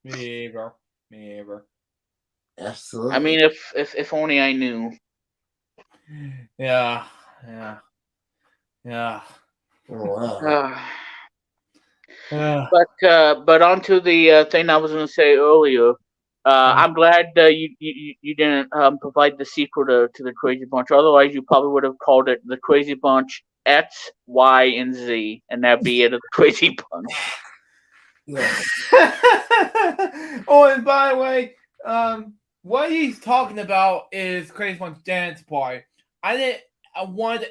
Me either. Me either. I Absolutely. mean, if only I knew. Yeah. Yeah. Yeah. Oh, wow. Uh, Yeah. but on to the thing I was going to say earlier. Yeah. I'm glad you didn't provide the sequel to the Crazy Bunch. Otherwise, you probably would have called it the Crazy Bunch X, Y, and Z, and that'd be it of the Crazy Bunch. Yes. Oh, and by the way, what he's talking about is Crazy One's Dance Party. I wanted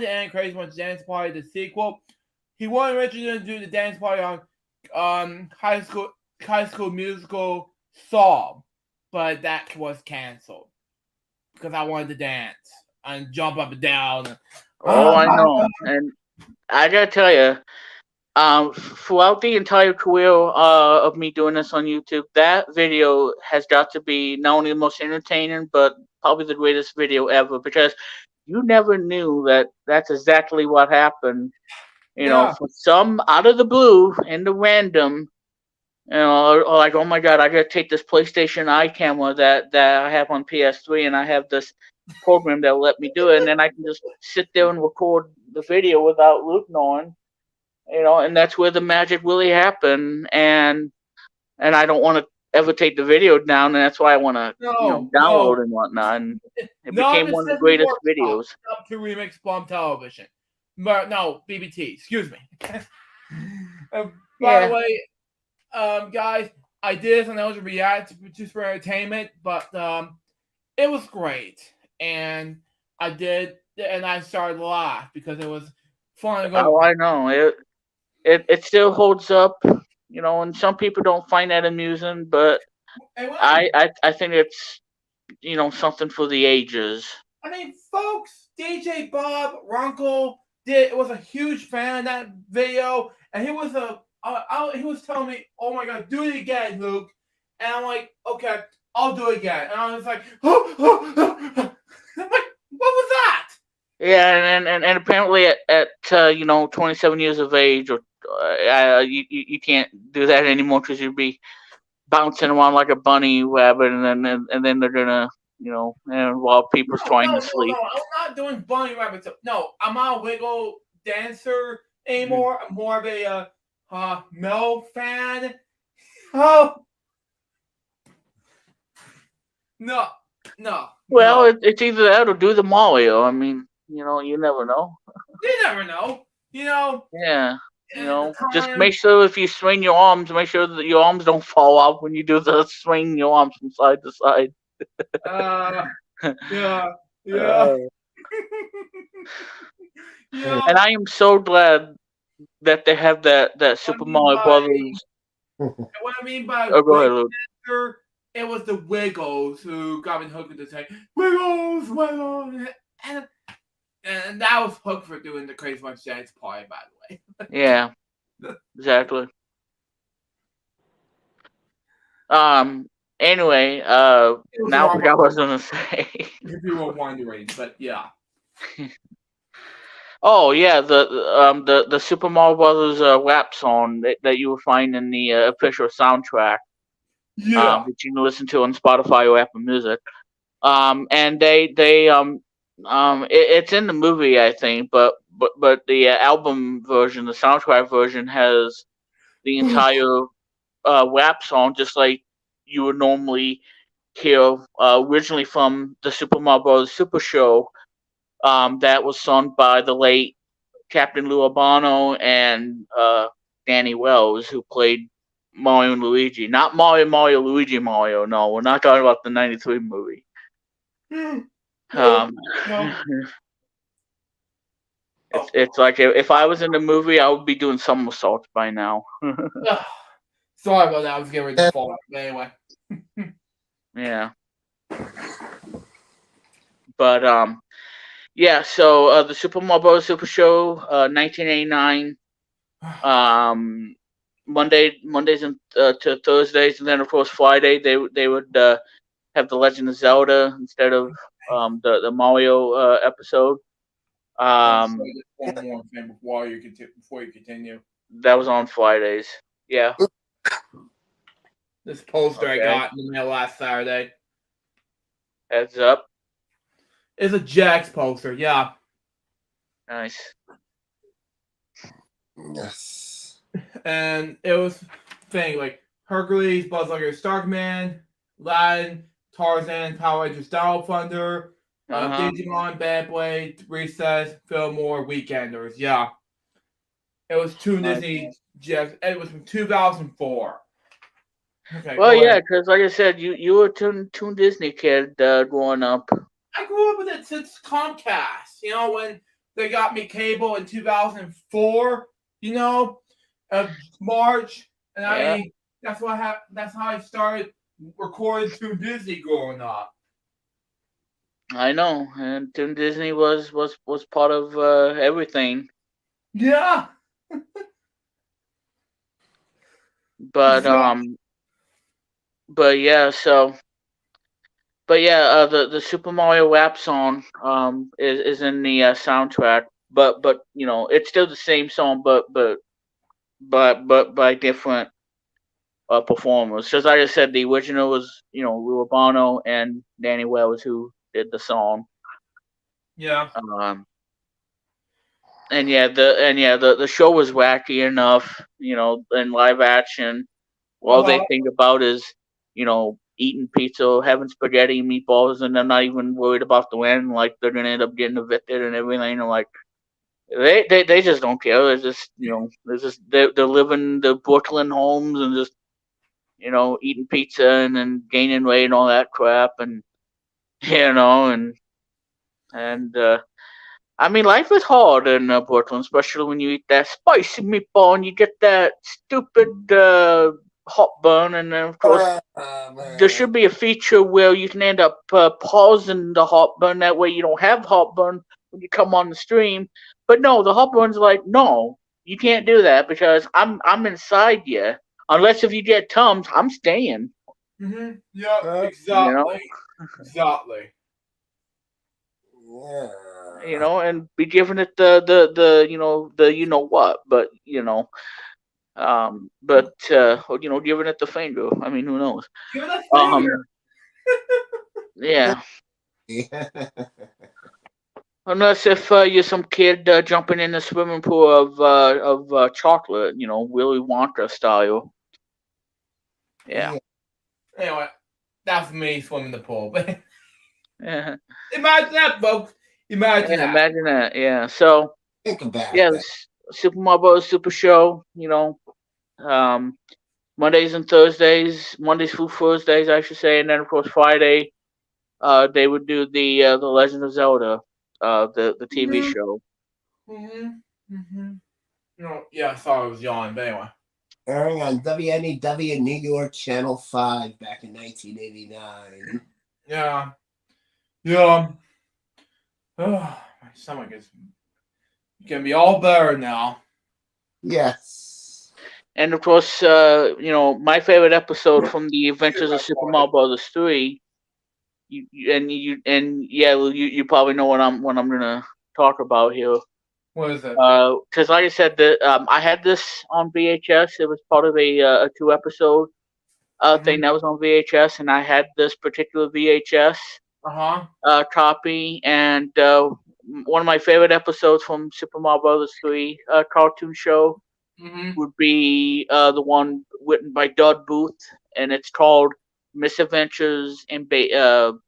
to end Crazy One's Dance Party, the sequel. He wanted originally to do the dance party on High School Musical song, but that was canceled because I wanted to dance and jump up and down. Oh, I know, and I gotta tell you, throughout the entire career of me doing this on YouTube, that video has got to be not only the most entertaining, but probably the greatest video ever, because you never knew that that's exactly what happened. Yeah. For some out of the blue and the random, or like, oh my god, I gotta take this PlayStation Eye camera that I have on PS3, and I have this program that'll let me do it, and then I can just sit there and record the video without Luke knowing, and that's where the magic really happened. And I don't want to ever take the video down, and that's why I want to, No, download and whatnot. And it not became the one of the Sesame greatest Workshop. videos. Up to Remix Plum Television. But no, BBT, excuse me. By the Yeah. way, guys, I did this and I was react just for entertainment, but it was great. And I started to laugh because it was fun to go. Oh, I know it still holds up. And some people don't find that amusing, but And I think it's something for the ages. I mean, folks, DJ Bob Runkle was a huge fan of that video, and he was telling me, "Oh my god, do it again, Luke," and I'm like, "Okay, I'll do it again," and I was like, I'm like, "What was that?" Yeah, and apparently at 27 years of age, or you can't do that anymore because you'd be bouncing around like a bunny rabbit, and then they're gonna and while people's trying to No, sleep. I'm not doing bunny rabbits. No, I'm not a wiggle dancer anymore. I'm more of a Mel fan. Oh no, no, Well, no. it's either that or do the Mario. I mean, you never know. You never know. Yeah. at the Just time, make sure if you swing your arms, make sure that your arms don't fall off when you do the swing your arms from side to side. uh, yeah, yeah, Uh, yeah. and I am so glad that they have that What I Super mean Mario by Brothers. what I mean by Oh, go wig ahead, Luke. master, it was the Wiggles who got me hooked to say Wiggles, Wiggles, and and that was Hook for doing the Crazy Much Dance part, by the Yeah, way. exactly. Um. Anyway, It was now I wrong forgot what I was gonna say. if you were wondering, but yeah. Oh yeah, the Super Mario Brothers WAP song that you will find in the official soundtrack, Yeah. that you can listen to on Spotify or Apple Music. And it's in the movie, I think, but the album version, the soundtrack version, has the entire WAP song, just like you would normally hear originally from the Super Mario Bros. Super Show. That was sung by the late Captain Lou Albano and Danny Wells, who played Mario and Luigi. Not Mario, Luigi Mario. No, we're not talking about the '93 movie. No, Um, no. Oh, it's like if I was in the movie, I would be doing somersaults by now. ugh. Sorry about that. I was getting ready to fall out. But anyway. Yeah, but yeah. So the Super Mario Bros. Super Show, 1989. Um, Mondays and to Thursdays, and then of course Friday they would have the Legend of Zelda instead of the Mario episode. I'm Um, sorry, just one more thing before you continue. that was on Fridays. Yeah. This poster I Okay. got in the mail last Saturday Heads up. is a Jax poster. Yeah, Nice. Yes. and it was thing like Hercules, Buzz Lightyear, Starkman, Aladdin, Tarzan, Power Rangers, Donald Thunder, Uh huh. Digimon, Beyblade, Recess, Fillmore, Weekenders. Yeah, it was two Nice. Disney Jax. It was from 2004. Okay, Well, go yeah, ahead. because like I said, you were a Toon Disney kid growing up. I grew up with it since Comcast. You know, when they got me cable in 2004. You know, March, and Yeah, that's how I started recording through Disney growing up. I know. And Toon Disney was part of everything. Yeah. But So, but yeah, so but yeah, the Super Mario WAP song is in the soundtrack. But it's still the same song, but by different performers. Just like I said, the original was Lou Albano and Danny Wells who did the song. yeah. Um, and the show was wacky enough, in live action. All they Uh-huh. think about is eating pizza, having spaghetti and meatballs, and they're not even worried about the end. Like they're gonna end up getting evicted and everything. And like they just don't care. They're just they're living the Brooklyn homes and just eating pizza and then gaining weight and all that crap, and and I mean, life is hard in Brooklyn, especially when you eat that spicy meatball and you get that stupid hot bun. And then, of course, there Man. should be a feature where you can end up pausing the hot bun. That way, you don't have hot bun when you come on the stream. But no, the hot bun's like, no, you can't do that because I'm inside you. Unless if you get Tums, I'm staying. Yeah, You know. exactly. Exactly. Yeah. And be giving it the the what, but giving it the finger. I mean, who knows? Give it a finger. Um, yeah. Unless if you're some kid jumping in the swimming pool of chocolate, Willy Wonka style. Yeah. Yeah. Anyway, that's me swimming the pool. But Yeah. imagine that, folks. Imagine that. Imagine that. Yeah. So Think about yeah, that. Super Mario Bros. Super Show. Um, Mondays and Thursdays, Mondays through Thursdays, I should say, and then of course Friday, they would do the Legend of Zelda, the TV Mm-hmm. show. Mm-hmm. Mm-hmm. Yeah, I saw it was yawning, but anyway. Airing on WNEW New York Channel 5 back in 1989. Yeah. Yeah. My stomach is gonna be all better now. Yes. And of course, my favorite episode from the Adventures of Super Mario Bros. 3. Yeah, you probably know what I'm gonna talk about here. What is it? Because like I said, I had this on VHS. It was part of a 2 episode thing Mm-hmm. that was on VHS, and I had this particular VHS Uh-huh. copy. And one of my favorite episodes from Super Mario Bros. 3 cartoon show Mm-hmm. would be the one written by Dodd Booth, and it's called Misadventures in Babysitting.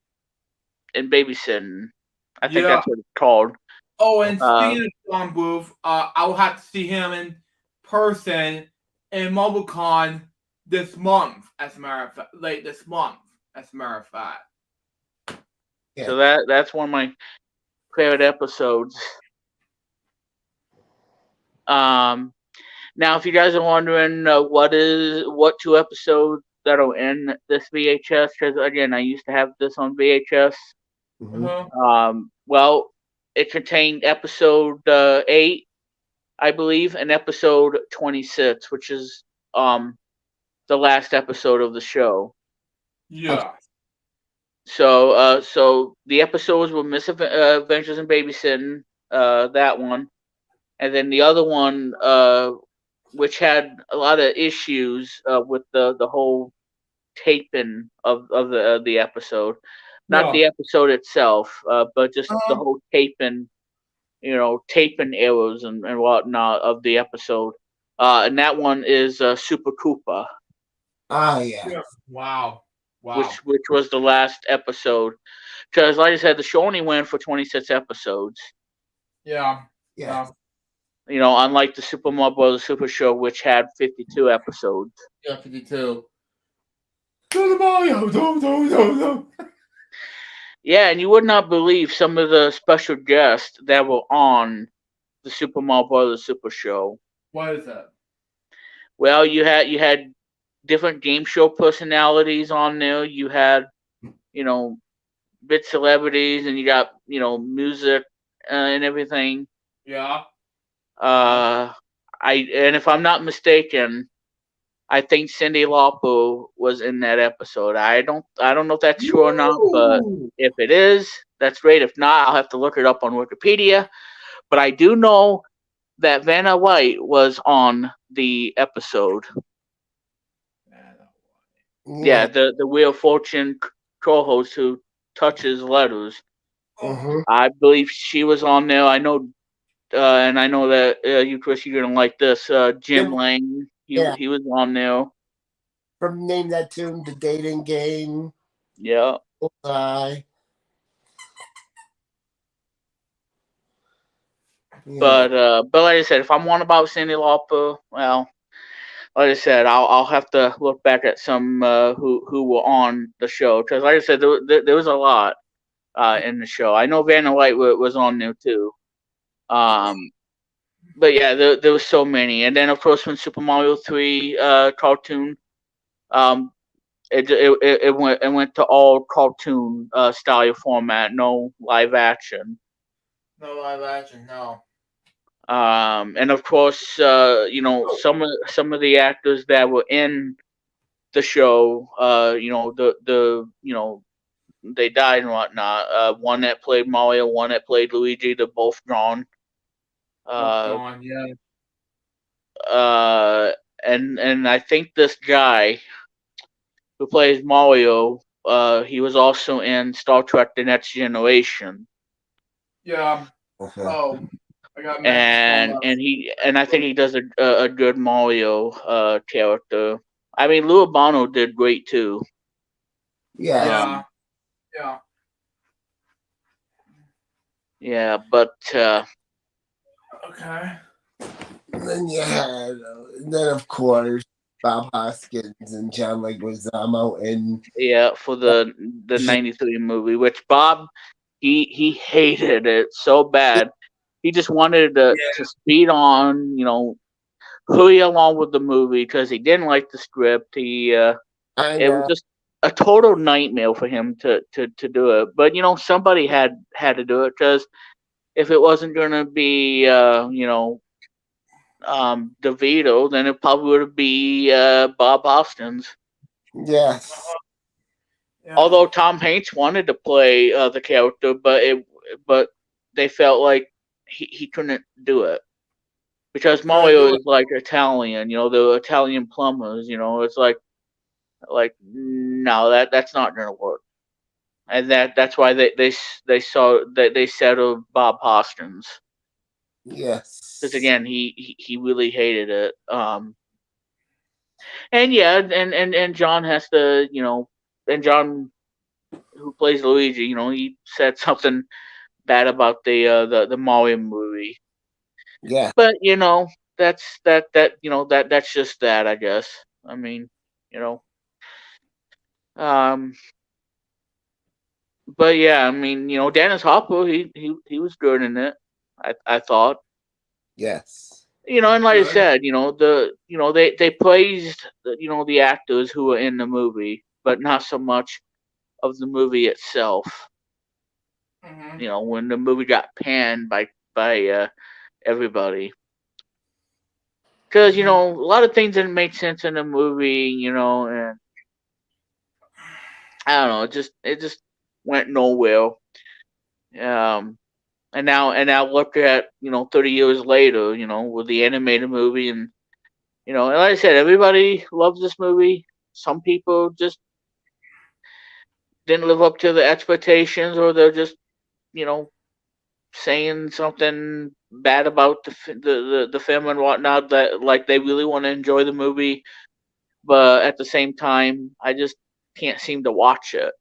I think Yeah. that's what it's called. Oh, and Uh, speaking of John Booth, I'll have to see him in person in MobileCon this month, as a matter of fact. Late this month, as a matter of fact. Yeah. so that's one of my favorite episodes. Um, Now, if you guys are wondering what 2 episodes that are in this VHS, because again, I used to have this on VHS. Mm-hmm. Uh-huh. Well, it contained episode 8, I believe, and episode 26, which is the last episode of the show. Okay. Yeah. So the episodes were Misadventures in Babysitting, that one, and then the other one, which had a lot of issues with the whole taping of the episode, not Yeah. the episode itself, but just the Uh-huh. whole taping, taping errors and whatnot of the episode. And that one is Super Koopa, Ah, yeah. Yeah. Wow. which Wow. which was the last episode. Because, like I said, the show only went for 26 episodes. Yeah. Yeah. Yeah. Unlike the Super Mario Bros. Super Show, which had 52 episodes. Yeah, 52. Go to Mario! No. Yeah, and you would not believe some of the special guests that were on the Super Mario Bros. Super Show. What is that? Well, you had different game show personalities on there. You had you know bit celebrities, and you got music and everything. Yeah. Yeah. Uh, and if I'm not mistaken, I think Cindy Lauper was in that episode. I don't know if that's true or not, but Woo! if it is, that's great. If not, I'll have to look it up on Wikipedia. But I do know that Vanna White was on the episode. Yeah, Yeah. the Wheel of Fortune co-host who touches letters. Oh, Mm-hmm. I believe she was on there. I know, and I know that you, Chris, you're gonna like this. Jim Jim, Lang, he yeah. he was on there. From Name That Tune, The Dating Game, Yeah, Bullseye. Yeah. but like I said, if I'm one about Cindy Lauper, well, like I said, I'll have to look back at some who were on the show, because like I said, there was a lot in the show. I know Vanna White was on there too. Um, but yeah, there was so many, and then of course when Super Mario 3 cartoon, um, it went to all cartoon style format, no live action. no live action, no. And of course, some of the actors that were in the show, they died and whatnot. One that played Mario, one that played Luigi, they're both gone. Both Uh, gone, yeah. uh, and I think this guy who plays Mario, he was also in Star Trek: The Next Generation, Yeah. Uh-huh. Oh, I got a message from and I think he does a good Mario character. I mean, Lou Albano did great too. Yeah. Yeah. Um, Yeah. yeah, but Okay. And then you had, then of course, Bob Hoskins and John Leguizamo, and Yeah, for the '93 movie, which Bob he hated it so bad. He just wanted to speed on, hurry along with the movie because he didn't like the script. I It was know, just a total nightmare for him to do it. But somebody had to do it because if it wasn't gonna be DeVito, then it probably would be Bob Hoskins. yes, Yeah. Although Tom Hanks wanted to play the character, but they felt like he couldn't do it because Couldn't Mario do it. is like Italian. The Italian plumbers. It's like no, that's not gonna work. And that's why they said of Bob Hoskins because yes, again he really hated it. And yeah, and John has to and John who plays Luigi, he said something bad about the Mario movie, yeah, but that's just that, I guess. I mean, you know, um, but yeah, I mean, Dennis Hopper, he was good in it. I thought. yes, And like I Good. said, they praised the actors who were in the movie, but not so much of the movie itself. Hmm. When the movie got panned by everybody, because Hmm. a lot of things didn't make sense in the movie, and I don't know, it just went nowhere. Um, and now look at 30 years later, with the animated movie, and like I said, everybody loves this movie. Some people just didn't live up to the expectations, or they're just you know saying something bad about the film and whatnot, that like they really want to enjoy the movie, but at the same time, I just can't seem to watch it.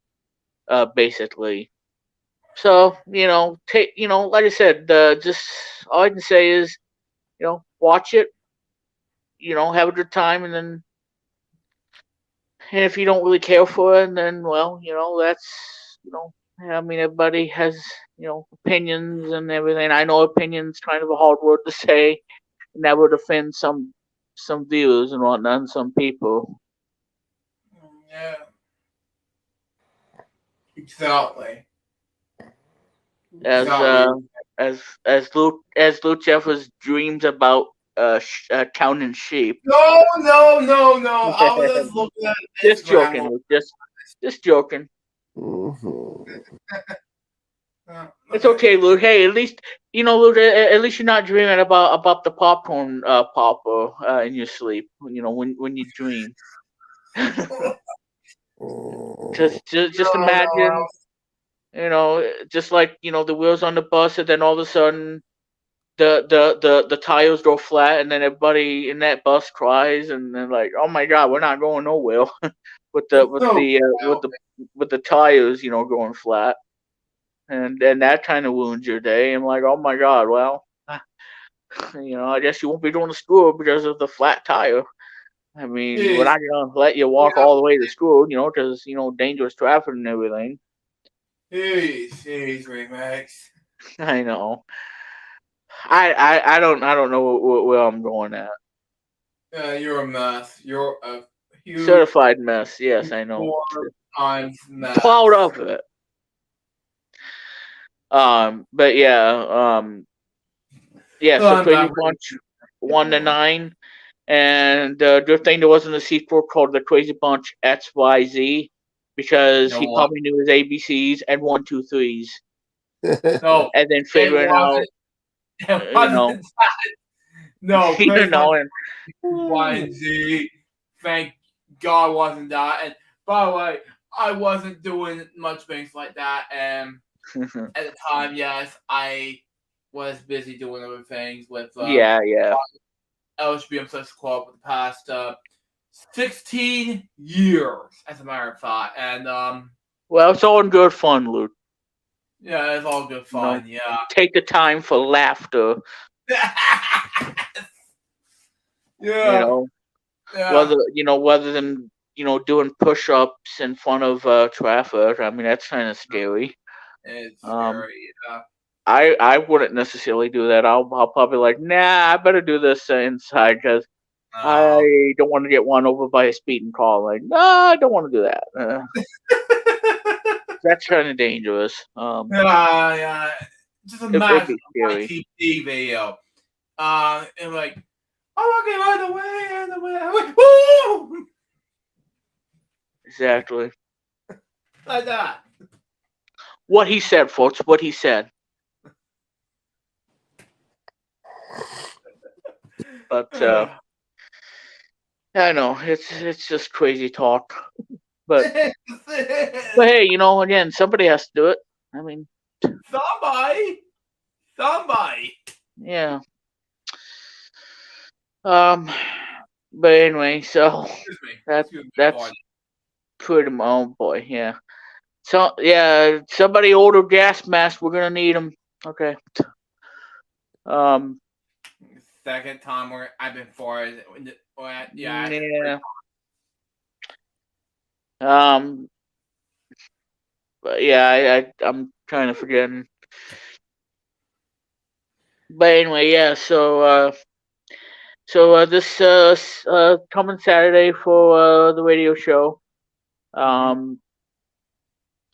Basically, so take like I said, just all I can say is watch it, have a good time, and if you don't really care for it, then well, that's I mean, everybody has opinions and everything. I know opinions kind of a hard word to say, and that would offend some viewers and whatnot, and some people. Yeah. Exactly. As Exactly. Luke Jeffers dreams about counting sheep. No, no, no, no. I was just looking at Just Instagram. joking, Luke. Just joking. hmm It's okay, Luke. Hey, at least Luke. At least you're not dreaming about the popcorn popper in your sleep. When you dream. Just No, no. imagine, just like the wheels on the bus, and then all of a sudden the tires go flat, and then everybody in that bus cries, and then like, oh my god, we're not going nowhere with the with No. the uh, with the with the tires going flat, and that kind of ruins your day. I'm like, oh my god, well, I guess you won't be going to school because of the flat tire. I mean, we're Jeez. not gonna let you walk Yeah. all the way to school, because dangerous traffic and everything. Jeez. Jeez, Remax. I know. I don't know where I'm going at. You're a mess. You're a huge Certified mess. Yes, I know. four times Proud mess. of it. But yeah. Yeah. So Fun Crazy memories. Bunch 1 to 9, and good thing there wasn't a sequel called the Crazy Bunch XYZ because No he what? probably knew his ABCs and 1, 2, 3s, No. and then It figuring out, wasn't. It you know, wasn't. No. you Crazy Bunch know, and Y and Z. Thank God wasn't that. And by the way, I wasn't doing much things like that. And at the time, yes, I was busy doing other things with yeah, yeah. LHBM Social Club for the past 16 years, as a matter of fact. And Well, it's all in good fun, Luke. yeah, it's all good You know, fun. Yeah. take the time for laughter. You Yeah. know, Yeah. whether than doing push-ups in front of traffic. I mean, that's kind of scary. It's Um, scary. Yeah. I wouldn't necessarily do that. I'll probably like, nah, I better do this inside because No. I don't want to get run over by a speeding car. Like, no, I don't want to do that. That's kind of dangerous. Yeah, yeah. Just It'd imagine be a scary. YTV video. And like, oh, okay, right away, right away. I'm like, woo! Exactly. Like that. What he said, folks. What he said. But I know it's just crazy talk. But hey, again, somebody has to do it. I mean, Somebody. Somebody. yeah. Um. But anyway, so Excuse me. that Excuse me, that's pardon. pretty. Oh boy, yeah. So yeah, somebody order gas mask. We're gonna need them. Okay. Um. Second time where I've been for it. Yeah, Yeah. Um. But yeah, I'm kind of forgetting. But anyway, yeah. So this coming Saturday for the radio show. mm-hmm. Um.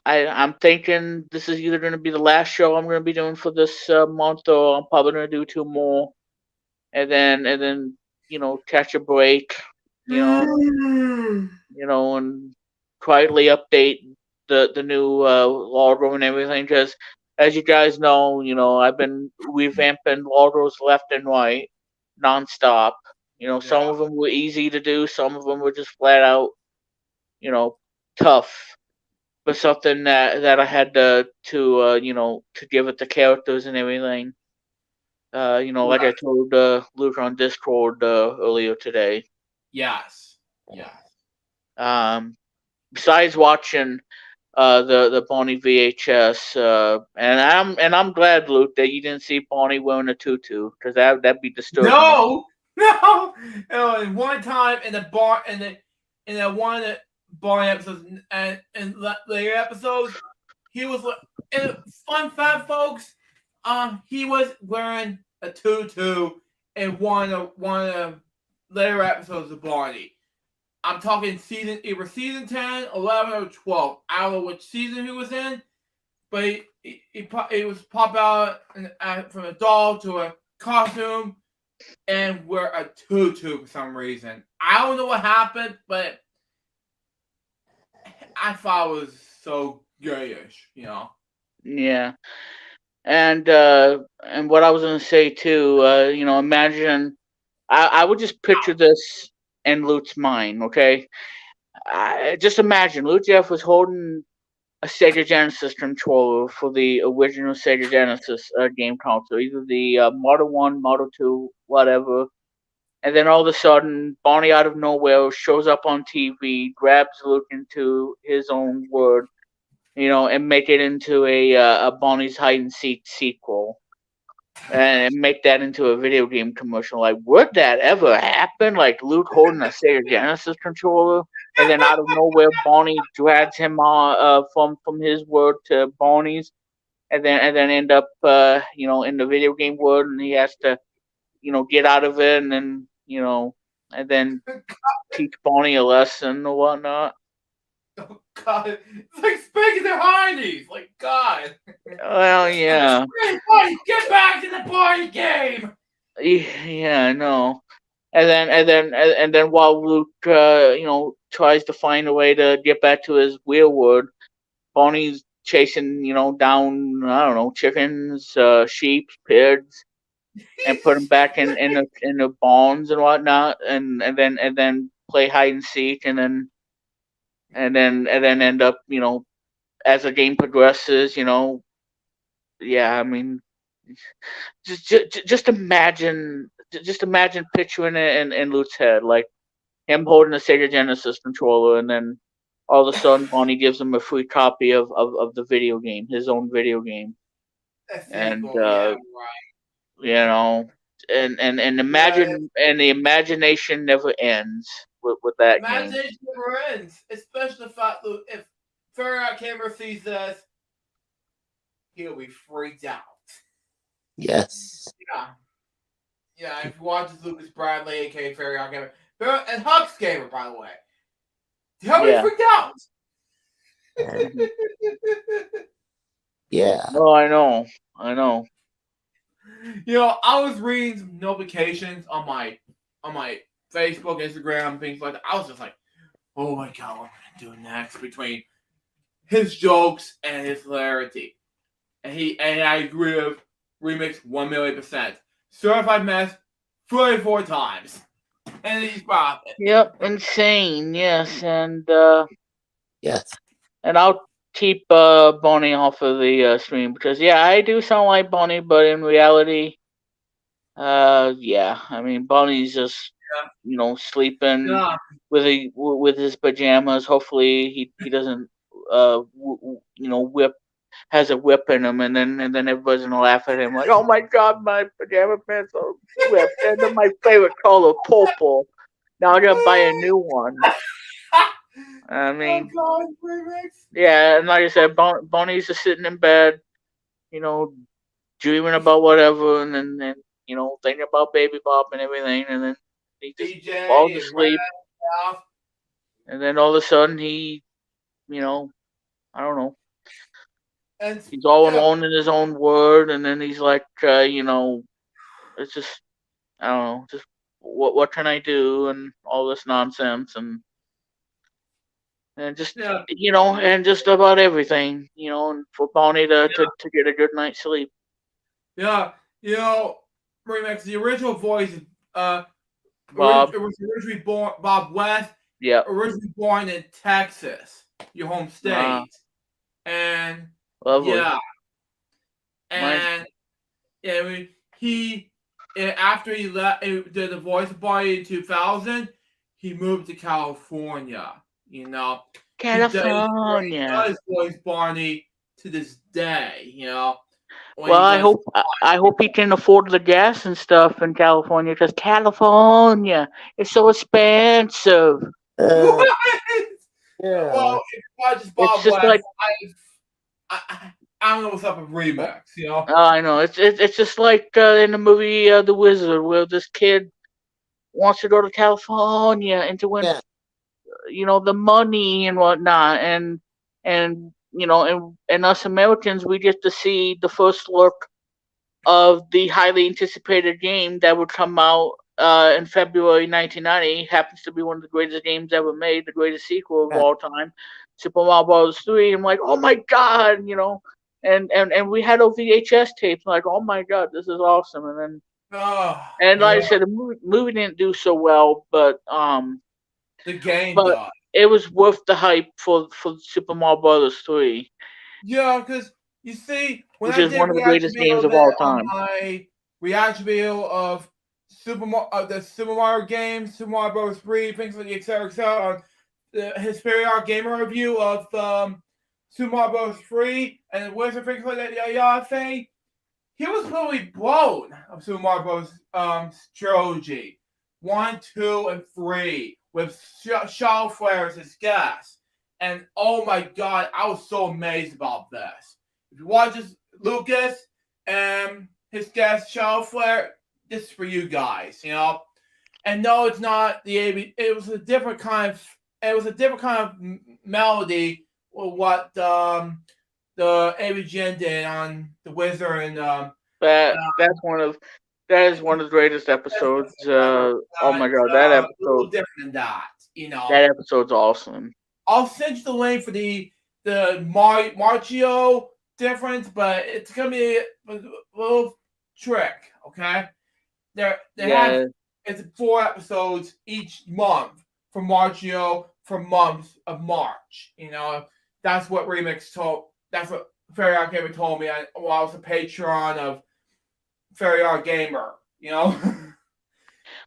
I'm thinking this is either going to be the last show I'm going to be doing for this month, or I'm probably going to do two more, and then catch a break, you know, and quietly update the new logo and everything. Because as you guys know, I've been revamping logos left and right, nonstop. Yeah. Some of them were easy to do, some of them were just flat out, tough. But something that I had to give it the characters and everything. Like I Right. told Luke on Discord earlier today. Yes. Yes. Um, Besides watching the Bonnie VHS, and I'm glad, Luke, that you didn't see Bonnie wearing a tutu, because that'd be disturbing. No, no. And one time in the bar, in the one of the bar episodes, and later episodes, he was like, and fun fact, folks, he was wearing a tutu in one of the later episodes of Barney. I'm talking either season 10, 11, or 12. I don't know which season he was in, but he was pop out from a doll to a costume and wear a tutu for some reason. I don't know what happened, but I thought it was so gayish. Yeah, and what I was gonna say too, imagine I would just picture this in Luke's mind, okay? Just imagine Luke Jeff was holding a Sega Genesis controller for the original Sega Genesis game console, either the Model 1, Model 2, whatever. And then all of a sudden, Bonnie out of nowhere shows up on TV, grabs Luke into his own world, and make it into a Bonnie's Hide and Seek sequel, and make that into a video game commercial. Like, would that ever happen? Like Luke holding a Sega Genesis controller, and then out of nowhere, Bonnie drags him from his world to Bonnie's, and then end up in the video game world, and he has to get out of it, and then and then teach Bonnie a lesson or whatnot. Oh God, it's like speaking their hindies. Like God, Well, yeah, hey, buddy, get back to the party game. yeah, I know. And then while Luke, tries to find a way to get back to his real world, Bonnie's chasing, down, I don't know, chickens, sheep, pigs, and put them back in the barns and whatnot, and then play hide and seek, and then end up, as the game progresses, yeah, I mean, just imagine picturing it in Luke's head, like him holding a Sega Genesis controller, and then all of a sudden Bonnie gives him a free copy of the video game, his own video game, A and sequel, yeah, right. you know, and Yeah, imagine and the imagination never ends with that game. imagination never ends, especially the fact that if Farrah Cameron sees this, he'll be freaked out. Yes. Yeah. Yeah, if you watch Lucas Bradley, aka Farrah Cameron, and Huck's Gamer, by the way, he'll be Yeah. freaked out. Mhm. Yeah. Oh, I know. I know. I was reading some notifications on my Facebook, Instagram, things like that. I was just like, oh my god, what am I gonna do next between his jokes and his hilarity? And I agree with Remix 1,000,000%. Certified mess 34 times. And he's profit. Yep, insane. Yes, Yes. and I'll keep Bonnie off of the stream because yeah, I do sound like Bonnie, but in reality, yeah, I mean Bonnie's just sleeping Yeah. with his pajamas. Hopefully he doesn't whip has a whip in him, and then everybody's gonna laugh at him like, oh my god, my pajama pants are whipped, and they're my favorite color, purple. Now I gotta buy a new one. I Oh mean, god, Remix. yeah, and like I said, Bonnie's just sitting in bed, you know, dreaming about whatever, and thinking about Baby Bop and everything, and then he just falls DJ and Red asleep, House. and then all of a sudden you know, I don't know, And he's all yeah, alone in his own world, and then he's like, it's just, I don't know, just what can I do, and all this nonsense, and just yeah, and just about everything, and for Bonnie to get a good night's sleep. yeah. You know, Remix, the original voice, uh, Bob, it was originally born Bob West, yep, originally born in Texas, your home ah, state, and lovely. yeah, Mine's and yeah, I mean, he after he left, did the voice body in 2000, he moved to California. You know, he California. does voice Barney to this day. When Well, he I does. hope I hope he can afford the gas and stuff in California because California is so expensive. Uh, yeah. Well, if you watch It's Bob just West, like I don't know what's up with Remix. I know it's just like in the movie The Wizard, where this kid wants to go to California and to win Yeah. the money and whatnot, and us Americans, we get to see the first look of the highly anticipated game that would come out in February 1990. Happens to be one of the greatest games ever made, the greatest sequel of Yeah. all time, Super Mario Bros. 3. I'm like, oh my god, and we had our VHS tapes. Like, oh my god, this is awesome. Oh, And like I yeah, said, the movie didn't do so well, the game but does. it was worth the hype for Super Mario Bros. 3, Yeah, because you see, when which I is did one of the reaction greatest games video of all there on time. my reaction video of the Super Mario games, Super Mario Bros. 3, things like etc. On his periodic gamer review of Super Mario Bros. 3 and Wizard things like that, thing. He was totally blown of Super Mario Bros. Trilogy 1, 2, and 3 with Shaw Flares as guests. And oh my god, I was so amazed about this. If you watch this, Lucas and his guest Shaw Flare, this is for you guys. And no, it's not the AB. It was a different kind of. It was a different kind of melody. What the ABGN did on the Wizard and That is one of the greatest episodes. Oh my god, a little different than that. that episode's awesome. I'll send you the link for the Marchio difference, but it's gonna be a little trick. Okay, they have Yeah. it's 4 episodes each month for Marchio for months of March. That's what Remix told. That's what Fairy Art Gamer told me while I was a patron of Fairy Art Gamer.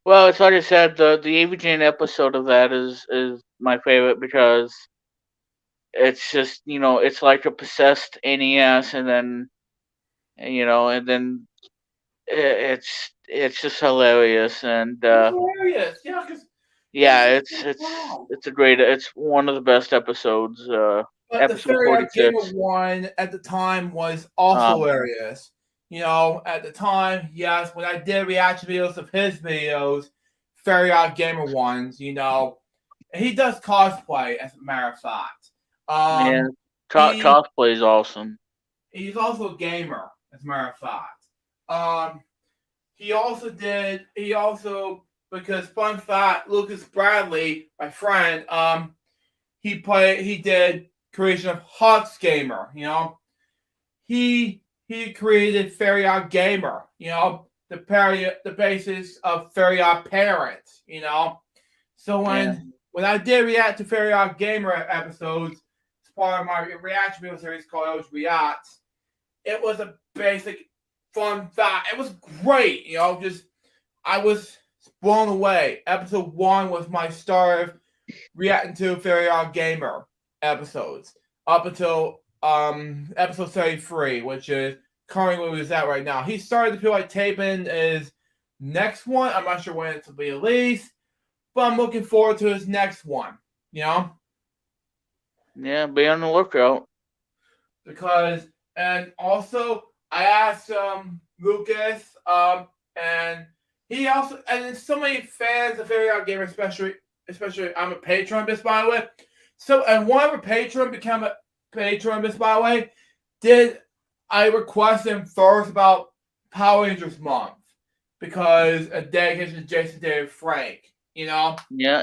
Well, it's like I said, the AVGN episode of that is my favorite because it's just it's like a possessed NES, and then it's just hilarious, and It was hilarious. Yeah, because it was yeah, just it's so it's wow. it's a great. It's one of the best episodes. But the Episode Fairy Odd Gamer 46. one at the time was also Um, hilarious. You know, at the time, yes, when I did reaction videos of his videos, Fairy Odd Gamer ones, you know, and he does cosplay as a matter of fact. yeah, He cosplay is awesome. he's also a gamer, as a matter of fact. Um, he also because fun fact, Lucas Bradley, my friend, he did creation of Hux Gamer. You know, he created Fairy Odd Gamer. You know, the basis of Fairy Odd Parents. You know, so Yeah, when I did react to Fairy Odd Gamer episodes, as part of my reaction video series called O's Reacts, it was a basic fun fact. It was great. You know, just I was blown away. Episode one was my start of reacting to Fairy Odd Gamer episodes up until episode 33, which is currently where he's at right now. He started to feel like taping his next one. I'm not sure when it will be released, but I'm looking forward to his next one. You know, yeah. Be on the lookout. because and also I asked Lucas and he also and then so many fans of Fairy Odd Gamer, especially I'm a patron of this by the way. So and one of our patron became a patron of this by the way. Did I request him first about Power Rangers month because a dedication to Jason David Frank, you know, Yeah,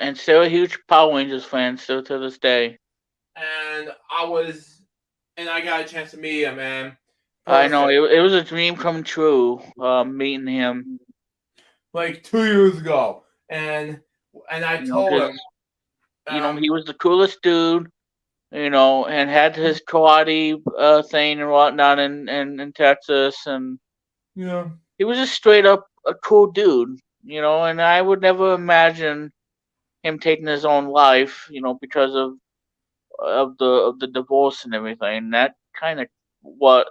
and still a huge Power Rangers fan still to this day. and I was and I got a chance to meet him, man. I know Perfect. it was a dream come true. Meeting him, Like 2 years ago, and I told because him, he um, was the coolest dude. And had his karate thing and whatnot in Texas, and you know, he was just straight up a cool dude. And I would never imagine him taking his own life, because of the divorce and everything. That kind of what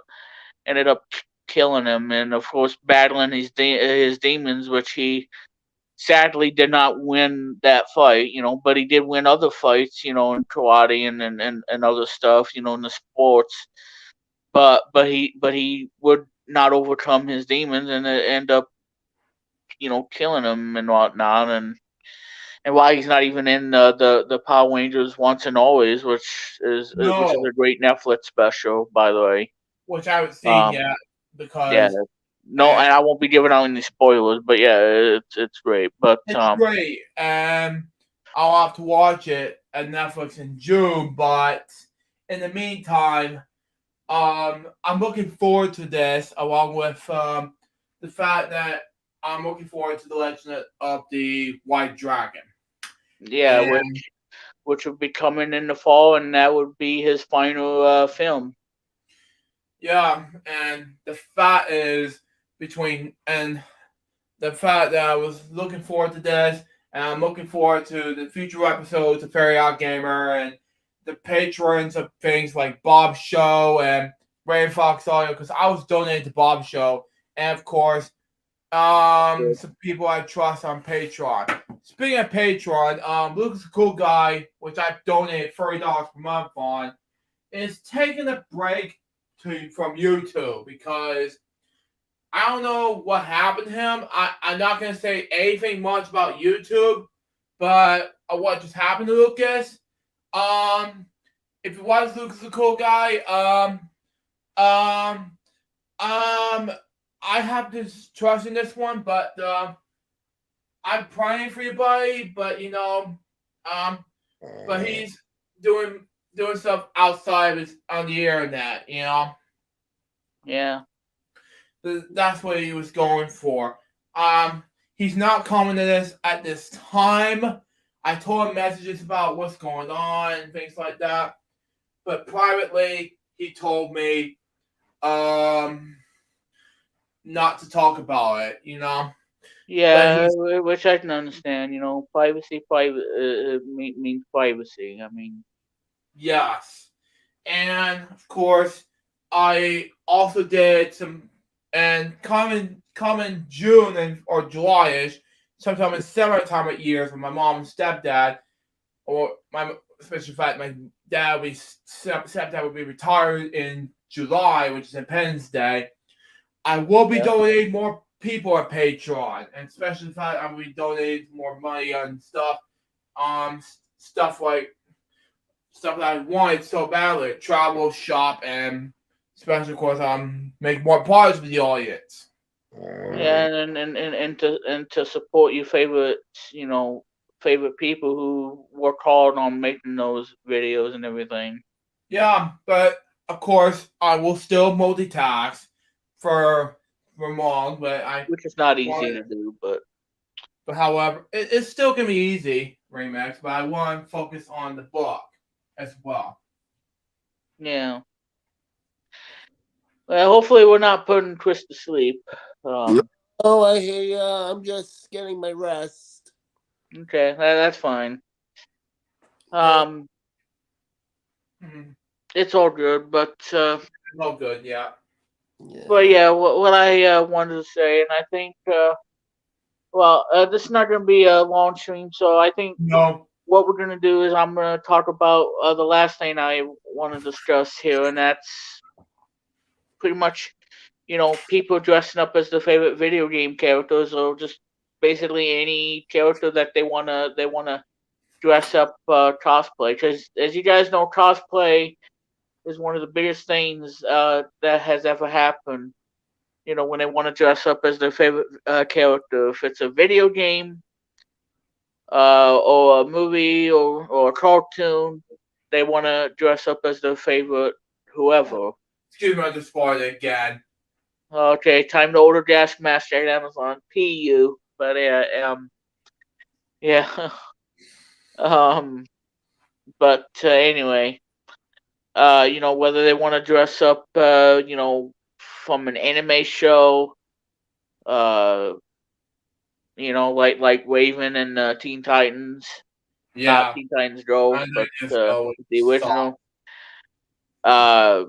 ended up killing him, and of course battling his demons, which he sadly did not win that fight. But he did win other fights, in karate and other stuff, in the sports. But he would not overcome his demons, and it end up, killing him and whatnot. And why he's not even in the Power Rangers Once and Always, which is no, a great Netflix special, by the way. which I haven't seen Um, yet yeah, because no, and and I won't be giving out any spoilers, but yeah, it's great. But it's great, and I'll have to watch it at Netflix in June. But in the meantime, I'm looking forward to this, along with the fact that I'm looking forward to the Legend of the White Dragon, yeah, and which would be coming in the fall, and that would be his final film. yeah, and the fact is between and the fact that I was looking forward to this, and I'm looking forward to the future episodes of Fairy Out Gamer and the patrons of things like Bob's Show and Ray Fox Audio, because I was donated to Bob's Show, and of course, some people I trust on Patreon. Speaking of Patreon, Luke is a cool guy, which I've donated $30 per month on, is taking a break from YouTube because I don't know what happened to him. I'm not going to say anything much about YouTube, but what just happened to Lucas. Um, if you watch Lucas a cool guy, um, I have to trust in this one, but I'm praying for you, buddy. But um, but he's doing stuff outside of his on the internet. Yeah, That's what he was going for. He's not commenting this at this time. I told him messages about what's going on and things like that. But privately, he told me not to talk about it. But yeah, he's which I can understand. Privacy, means privacy. I mean, yes. And of course, I also did some. And common June and or July-ish, sometime in summer time of years when my mom and stepdad, or my especially fact my dad would be stepdad would be retired in July, which is Independence Day. I will be Yeah. donating more people at Patreon, and especially the fact I will be donating more money on stuff, stuff like stuff that I wanted so badly, travel, shop, and especially of course make more products with the audience. Yeah, and to support your favorite, you know, favorite people who work hard on making those videos and everything, Yeah, but of course I will still multitask for long, but I which is not want easy to do, but but however it's still gonna be easy remix, but I want to focus on the book as well. yeah. Well, hopefully we're not putting Chris to sleep. Um, Oh, I hear ya. I'm just getting my rest. okay, that's fine. And, Um, Mhm. it's all good, Oh good, yeah. but yeah. yeah, what I wanted to say, and I think, well, this is not going to be a long stream, so I think No. what we're going to do is I'm going to talk about the last thing I want to discuss here, and that's pretty much, you know, people dressing up as their favorite video game characters, or just basically any character that they wanna dress up cosplay. Because as you guys know, cosplay is one of the biggest things that has ever happened. You know, when they want to dress up as their favorite character, if it's a video game, or a movie, or a cartoon, they want to dress up as their favorite whoever. Excuse me, I just farted again. Okay, time to order gas mask at Amazon. PU. But yeah. um, but anyway, you know, whether they want to dress up, you know, from an anime show, uh, you know, like Raven and Teen Titans, not Yeah. Teen Titans Go, I but just go with the soft. original. Uh,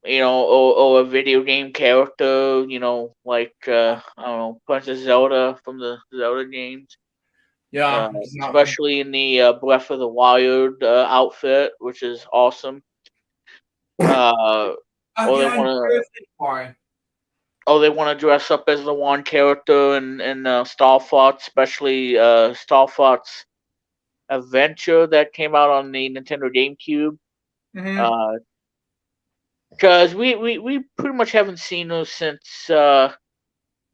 you know, or a video game character, you know, like I don't know, Princess Zelda from the Zelda games. Yeah. It's not Especially in the Breath of the Wild outfit, which is awesome. Uh, or they again, want to, seriously fine. they want to dress up as the one character in Star Fox, especially Star Fox Adventure that came out on the Nintendo GameCube. Mm-hmm. Because we pretty much haven't seen her since the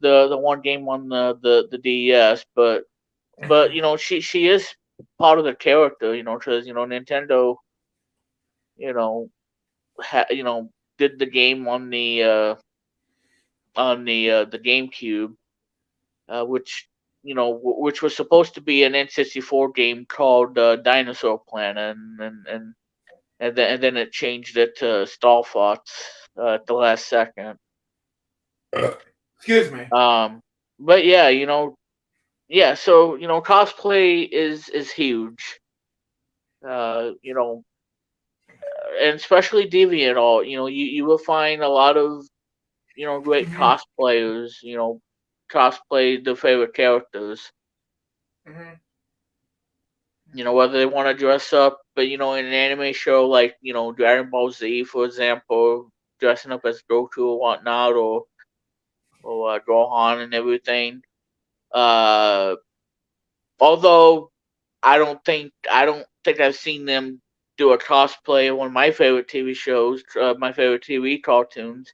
one game on the DS, but you know she is part of the character, you know, because you know Nintendo, you know, you know, did the game on the GameCube, which you know which was supposed to be an N64 game called Dinosaur Planet, and then it changed it to Star Fox at the last second. Excuse me. Um, but yeah, you know, yeah, so you know, cosplay is huge. You know, and especially Deviant Art, you know, you will find a lot of, you know, great Mm-hmm. cosplayers, you know, cosplay their favorite characters. Mm-hmm. You know, whether they want to dress up, but you know, in an anime show like you know Dragon Ball Z, for example, dressing up as Goku or whatnot, or Gohan and everything. Uh, although I don't think I've seen them do a cosplay of one of my favorite TV shows, my favorite TV cartoons,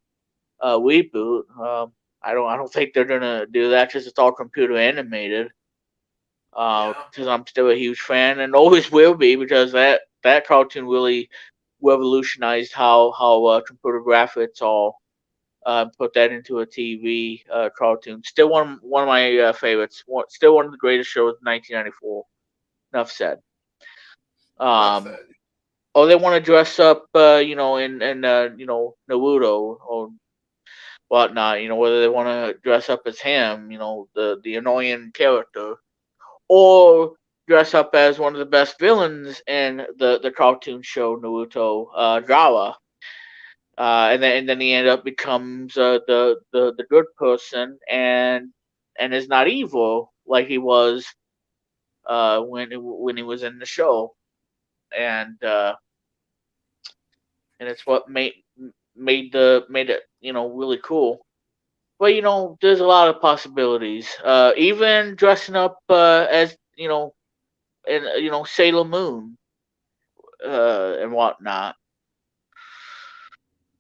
Reboot. I don't think they're gonna do that because it's all computer animated. Yeah. Because I'm still a huge fan and always will be because that cartoon really revolutionized how computer graphics all put that into a TV cartoon. Still one of my favorites. Still one of the greatest shows of 1994. Enough said. Enough Um, said. or they want to dress up, you know, in you know Naruto or whatnot. You know, whether they want to dress up as him, you know, the annoying character, or dress up as one of the best villains in the cartoon show Naruto, Gaara. and then he ended up becomes the good person, and is not evil like he was when he was in the show, and and it's what made it really cool. But there's a lot of possibilities. Even dressing up as and Sailor Moon and whatnot.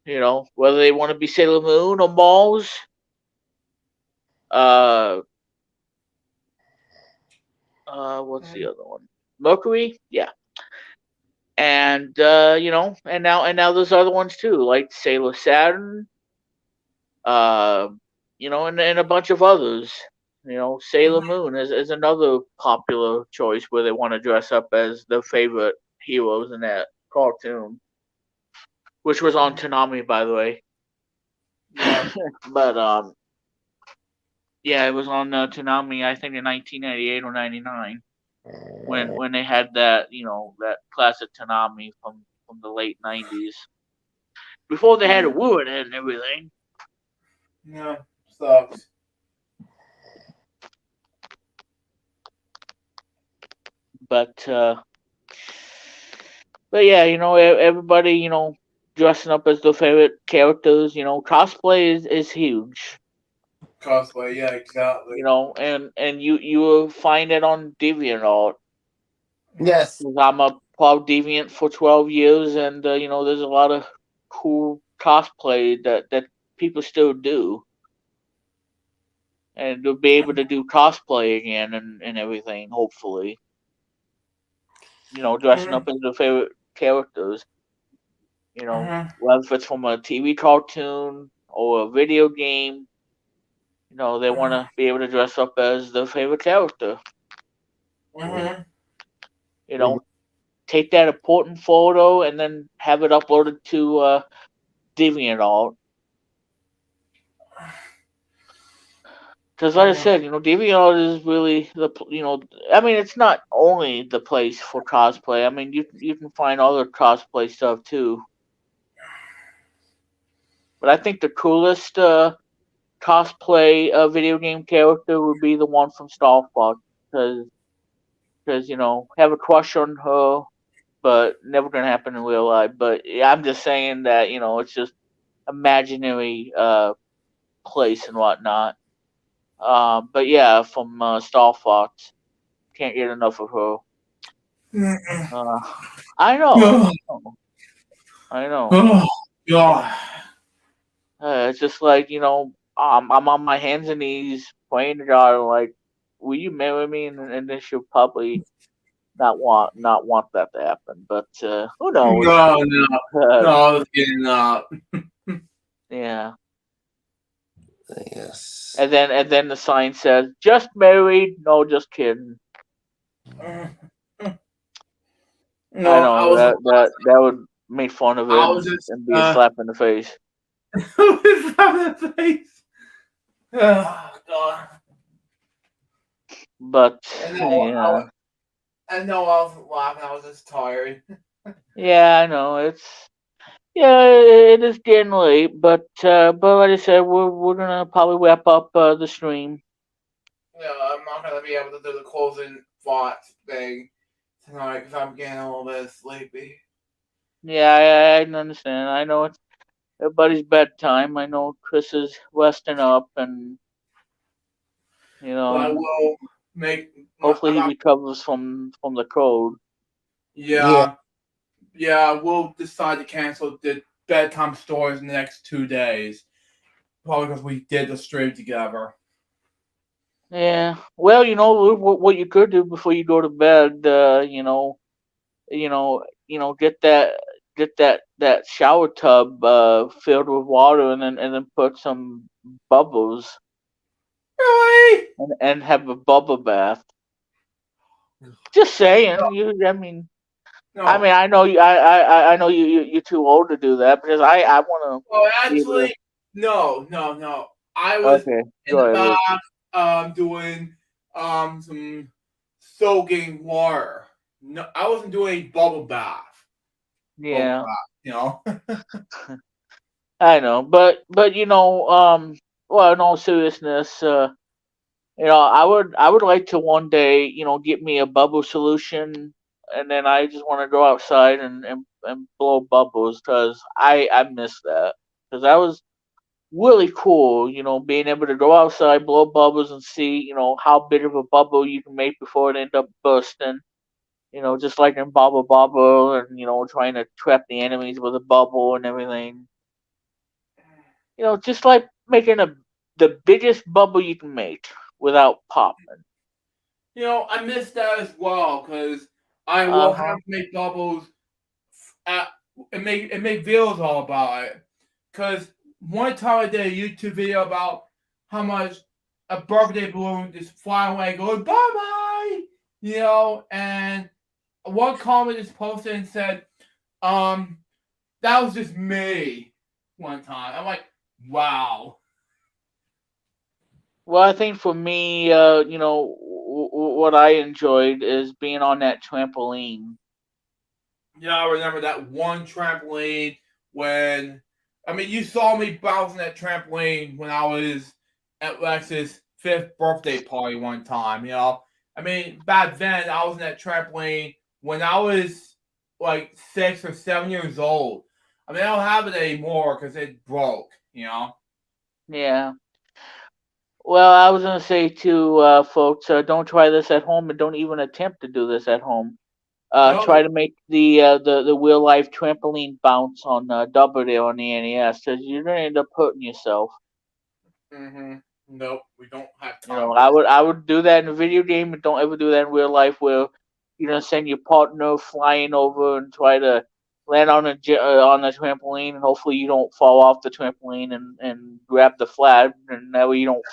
Whether they want to be Sailor Moon or Mars, uh, what's the other one? Mercury, yeah, and and now there's other ones too, like Sailor Saturn, uh, and a bunch of others. Sailor Moon is another popular choice where they want to dress up as their favorite heroes in that cartoon, which was on Toonami, by the way. Yeah. But yeah, it was on Toonami, I think in 1998 or 99, when they had that classic Toonami from the late 90s, before they had a war in it and everything. Yeah. Sucks. But but yeah, everybody dressing up as their favorite characters. Cosplay is huge. Cosplay. Yeah. Exactly. And you will find it on DeviantArt. Yes. 'Cause I'm a Cloud Deviant for 12 years, and there's a lot of cool cosplay that people still do, and they'll be able to do cosplay again and everything. Hopefully, dressing Mhm. up as their favorite characters. Mhm. Whether if it's from a TV cartoon or a video game, they want Mhm. to be able to dress up as their favorite character. Mhm. You Mhm. know, take that important photo and then have it uploaded to DeviantArt. Because, like I Mhm. said, DeviantArt is really I mean, it's not only the place for cosplay. I mean, you can find other cosplay stuff too. But I think the coolest cosplay video game character would be the one from Star Fox, because have a crush on her, but never gonna happen in real life. But yeah, I'm just saying that it's just imaginary place and whatnot. But yeah, from Star Fox, can't get enough of her. Mhm. Uh, I know, Oh, I know. oh, God. It's just like I'm on my hands and knees praying to God, like, will you marry me? And then she'll probably not want that to happen. But who knows? No, no, Uh, no, I was getting up. yeah. Yes. And then the sign says, "Just married." No, just kidding. No, I I know was, that would make fun of I it was and, just, and be a slap in the face. with the face. Oh, God. But And no, yeah, I wasn't laughing. I was just tired. yeah, I know it is getting late, but like I said, we're gonna probably wrap up the stream. Yeah, I'm not gonna be able to do the closing thoughts thing tonight because I'm getting a little bit sleepy. Yeah, I understand. I know it's everybody's bedtime. I know Chris is resting up, and But I and will make. hopefully I'm he not. recovers from the cold. Yeah. Yeah, yeah. We'll decide to cancel the bedtime stories in the next 2 days. Probably because we did the stream together. Yeah. Well, what you could do before you go to bed, get that shower tub filled with water, and then put some bubbles Really? and have a bubble bath. Just saying, I mean, No. I know you. I know you're too old to do that, because I want to Oh, be able to. actually, no, no, no. I was Okay, in go the ahead, Luke. bath, doing some soaking water. No, I wasn't doing a bubble bath. Bull Yeah. crap, you know. I know, but well, in all seriousness, I would like to one day, get me a bubble solution, and then I just want to go outside and blow bubbles because I miss that because that was really cool, being able to go outside, blow bubbles, and see, how big of a bubble you can make before it end up bursting. Just like in Bubble Bubble, and trying to trap the enemies with a bubble and everything. Just like making the biggest bubble you can make without popping. I miss that as well because I Uh will have huh. to make bubbles at, and make videos all about it. Because one time I did a YouTube video about how much a birthday balloon just flying away, going bye bye, and one comment just posted and said, um, that was just me one time. I'm like, wow. Well, I think for me, what I enjoyed is being on that trampoline. Yeah, I remember that one trampoline when, I mean, you saw me bouncing that trampoline when I was at Lex's fifth birthday party one time. I mean, back then I was in that trampoline when I was like 6 or 7 years old. I mean, I don't have it anymore because it broke. Yeah. Well, I was gonna say to folks, don't try this at home, and don't even attempt to do this at home. No. Try to make the real life trampoline bounce on Double Dare on the NES, because you're gonna end up hurting yourself. Mm-hmm. Nope, we don't have You time know, for I that. would I would do that in a video game, but don't ever do that in real life, where you're gonna send your partner flying over and try to land on the trampoline, and hopefully you don't fall off the trampoline and grab the flag, and that way you don't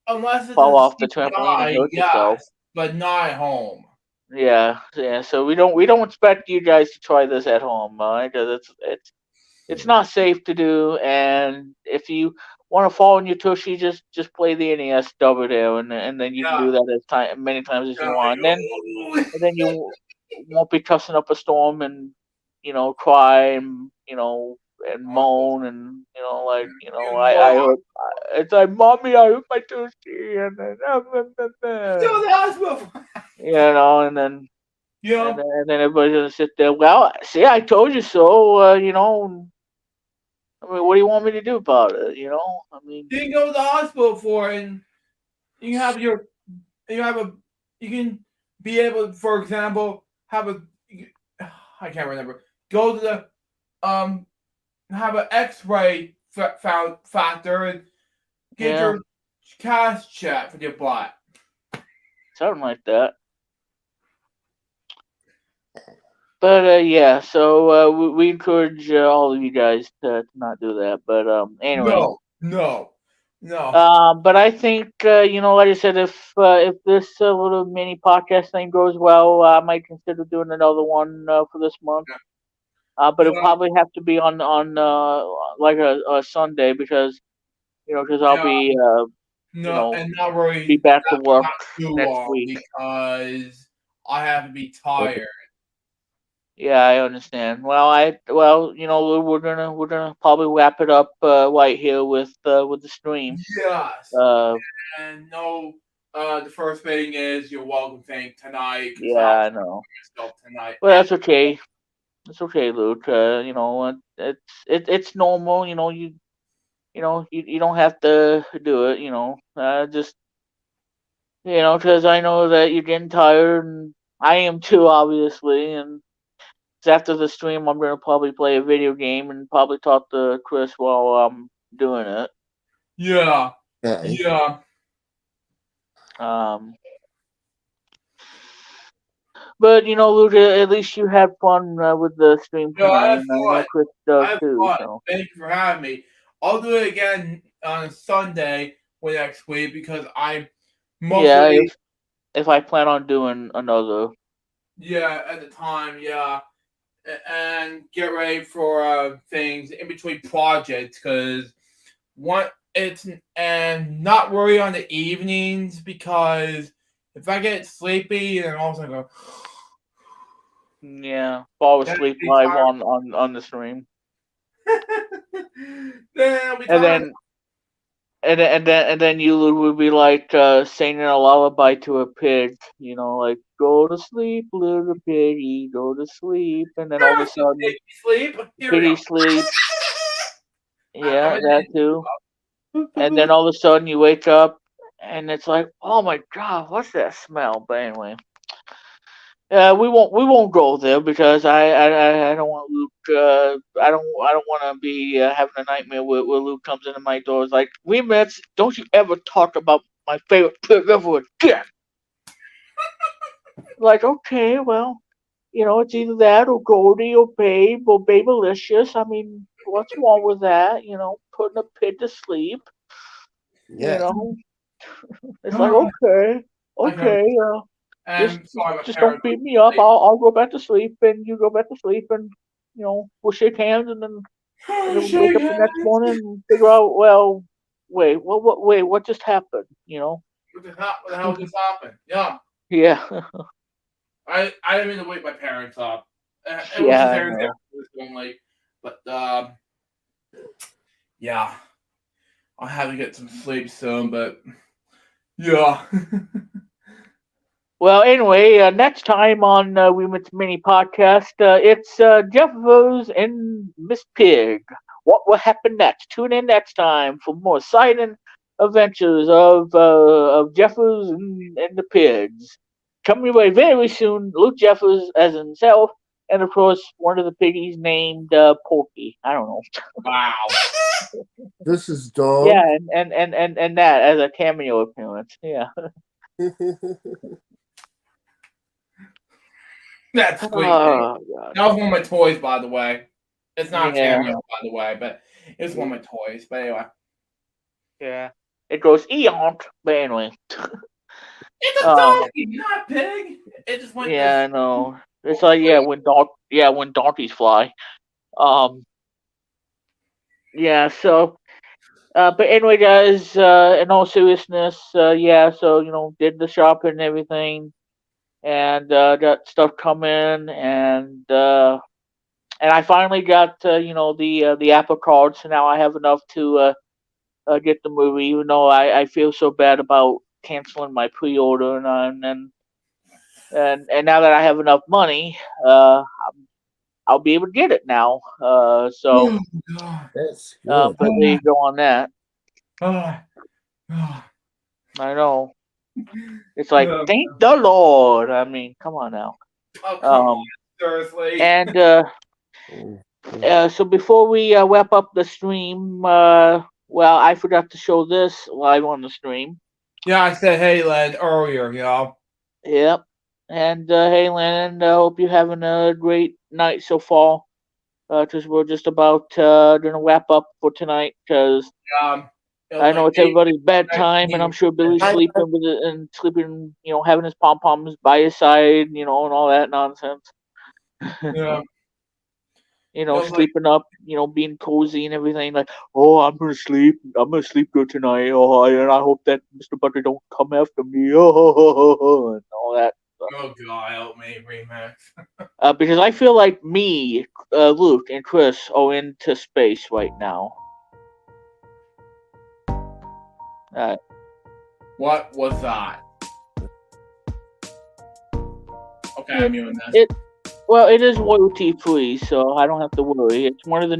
Unless it's fall a off the trampoline and CGI, hurt yourself. yes, but not at home. Yeah, yeah. So we don't expect you guys to try this at home, because it's not safe to do. And if you want to fall on your tushy, just play the NES over there, and then you can Yeah, do that as many times as you yeah. want. And then you won't be cussing up a storm and cry and moan and like I Well, hurt. It's like, mommy, I hurt my tushy, and then still in the hospital. and then You and know, then, and then everybody's gonna sit there. Well, see, I told you so. I mean, what do you want me to do about it? I mean, you can go to the hospital for it, and you can have your, you have a, you can be able, for example, have a, I can't remember. Go to the have an X-ray factor and get yeah, your cash checked for your butt. something like that. But yeah, so we encourage all of you guys to not do that. But anyway, No, no, no. but I think like I said, if this little mini podcast thing goes well, I might consider doing another one for this month. But it'll Yeah, probably have to be on like a Sunday, because I'll yeah. be you No, know and not be really back to work not too next long week. because I have to be tired. Yeah, I understand. Well, Lou, we're gonna probably wrap it up right here with the stream. Yes. Uh, And no, the first thing is you're welcome thing tonight because yeah, I'll I know, be myself tonight. but that's okay. It's okay, Luke. It's normal. You don't have to do it. Just because I know that you're getting tired, and I am too, obviously. And after the stream, I'm gonna probably play a video game and probably talk to Chris while I'm doing it. Yeah, Okay. yeah, Um, but Luke, at least you had fun with the stream yeah. I tonight, have and I know fun. Chris does I have too. fun. So Thank you for having me. I'll do it again on Sunday for next week because I'm yeah, mostly, if I plan on doing another, yeah, at the time, yeah, and get ready for things in between projects because one it's and not worry on the evenings because if I get sleepy and also go yeah, fall then asleep be live tired. on the stream. Then we and talk. then and then you would be like singing a lullaby to a pig, like go to sleep, little piggy, go to sleep, and then all of a sudden, Sleep. Here we piggy go. sleep. I'm Yeah, gonna that too. And then all of a sudden you wake up, and it's like, oh my god, what's that smell? But anyway, we won't go there because I don't want Luke. I don't want to be having a nightmare where Luke comes into my door. It's like, we met. Don't you ever talk about my favorite pig ever again? Like, okay, well, it's either that or Goldie or Babe or Babelicious. I mean, what's wrong with that? Putting a pig to sleep. You Yes. know, it's like, okay, I can. okay. Just, I'm just, sorry, my just don't parents. beat me up. I'll go back to sleep, and you go back to sleep, and we'll shake hands, and then we'll wake Shake up the next hands. morning and figure out, well, wait, what just happened? What the hell just happened? Yeah. Yeah, I didn't mean to wake my parents up. It was yeah, just I Aaron's know. going late. But yeah, I'll have to get some sleep soon. But yeah, Well, anyway, next time on We Met Mini Podcast, it's Jeff Rose and Miss Pig. What will happen next? Tune in next time for more exciting adventures of Jeffers and the pigs. Coming your way very soon, Luke Jeffers as himself, and of course, one of the piggies named Porky. I don't know. wow, This is Yeah, Dawn. and that as a cameo appearance. Yeah. that's sweet. Oh, God. That was one of my toys, by the way. It's not a Yeah. cameo, by the way, but it's one of my toys. But anyway, Yeah. It goes eon, but anyway. it's a Um. donkey, not a pig. It just went Yeah, this. I know. It's like, when donkeys fly. Um. Yeah. So. But anyway, guys. In all seriousness, yeah. So did the shopping and everything, and got stuff coming, and I finally got the Apple Card, so now I have enough to get the movie. Even though I feel so bad about canceling my pre-order, and now that I have enough money, I'll be able to get it now. So, Oh God. That's good. but there you go on that. Ah, ah, I know. It's like, ah. thank the Lord. I mean, come on now. Oh come on, Um, seriously. and Mm. so before we wrap up the stream, well, I forgot to show this live on the stream. Yeah, I said hey, Len, earlier, y'all. Yep. And hey, Landon, I hope you're having a great night so far. Because we're just about gonna wrap up for tonight. Because It was I know like it's everybody's bedtime, and 8:19. I'm sure Billy's I, sleeping with it and sleeping, having his pom poms by his side, and all that nonsense. Yeah, it was like Sleeping up, being cozy and everything. Like, oh, I'm gonna sleep. I'm gonna sleep good tonight. Oh, and I hope that Mr. Butter don't come after me. Oh, and all that. oh God, help me, remix. Because I feel like me, Luke, and Chris are into space right now. Uh, What was that? Okay, I'm it, muting this. it well, it is royalty free, so I don't have to worry. It's one of the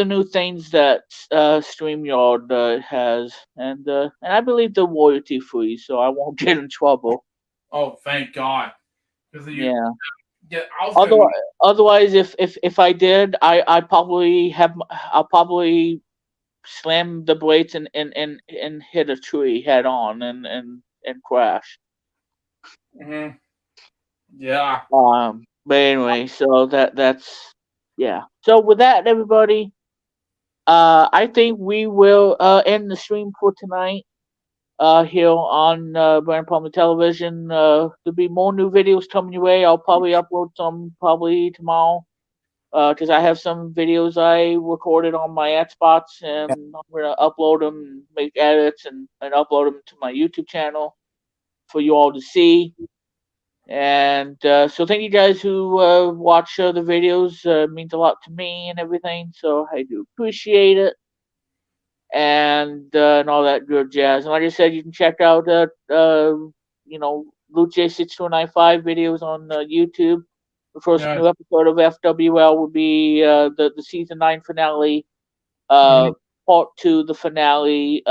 new things that StreamYard has, and I believe they're royalty free, so I won't get in trouble. Oh, thank God. Because you, Yeah. yeah, I was gonna. Otherwise, if I did, I'll probably slam the brakes and hit a tree head on and crash. Mhm. Yeah. But anyway, so that's yeah. So with that, everybody, I think we will end the stream for tonight. Here on Brand Public Television. There'll be more new videos coming your way. I'll probably upload some probably tomorrow. Because I have some videos I recorded on my Xbox, and I'm gonna upload them, make edits, and upload them to my YouTube channel for you all to see. And so thank you guys who watch the videos. It means a lot to me and everything. So I do appreciate it and all that good jazz. And like I said, you can check out Luke J6295 videos on YouTube. The first Yeah. new episode of FWL will be the season 9 finale, Mhm. part 2, the finale,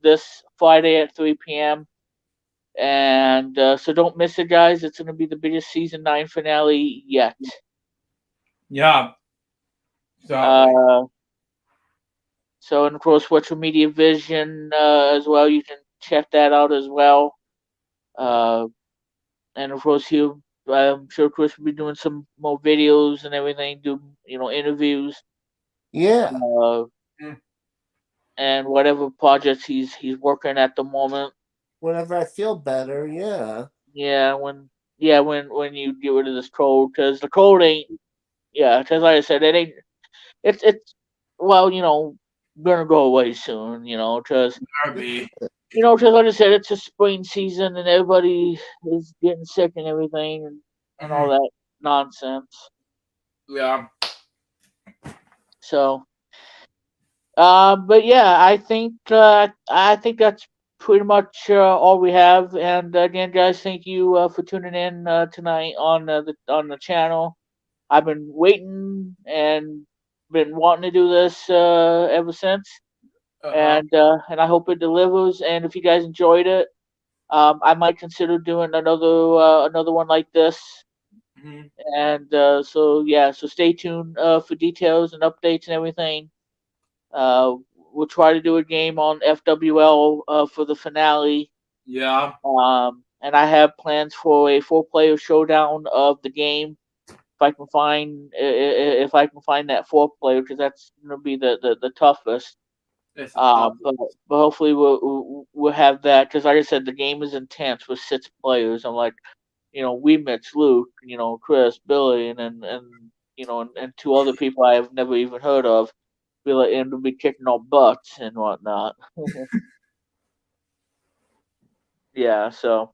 this Friday at 3 p.m. And so don't miss it, guys. It's going to be the biggest season 9 finale yet. Yeah. Exactly. Uh, so, and of course, Retro Media Vision as well. You can check that out as well. Uh, and of course, I'm sure Chris will be doing some more videos and everything, do interviews, Yeah. uh, Mm. and whatever projects he's working at the moment. Whenever I feel better, yeah. Yeah, when you get rid of this cold, because the cold ain't. Yeah, because like I said, it ain't. It's well, gonna go away soon. Because RB. like I said, it's a spring season and everybody is getting sick and everything and all Mhm. that nonsense. Yeah. So, but yeah, I think that's pretty much all we have. And again, guys, thank you for tuning in tonight on the channel. I've been waiting and been wanting to do this ever since, Uh-huh. and I hope it delivers. And if you guys enjoyed it, I might consider doing another one like this. Mhm. And so yeah, so stay tuned for details and updates and everything. Uh, we'll try to do a game on FWL for the finale. Yeah. And I have plans for a 4-player showdown of the game. If I can find if I can find that 4th player, because that's gonna be the toughest. It's a tough. But hopefully we'll have that, because like I said, the game is intense with 6 players. I'm like, we met Luke, Chris, Billy, and 2 other people I have never even heard of. Be like, and we'll be kicking our butts and whatnot. Yeah, so.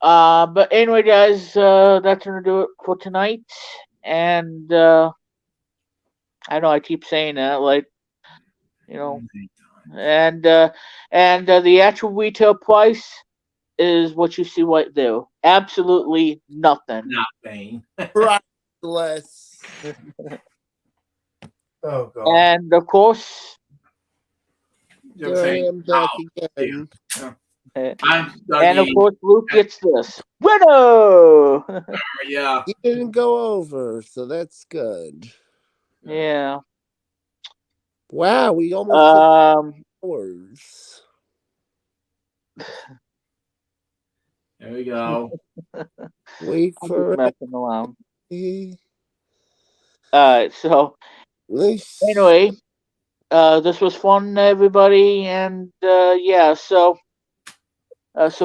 But anyway, guys, that's gonna do it for tonight. And I know I keep saying that, like, you know, and the actual retail price is what you see right there. Absolutely nothing. Nothing. Priceless. Oh God. And of course, You're There I saying am back how? again. uh, I'm and of studying. course, Luke gets this winner. Yeah. You didn't go over, so that's good. Yeah. Wow, we almost hit Um. hours. There we go. Wait I'm just for messing around. it. So Nice. anyway, this was fun, everybody, and yeah. So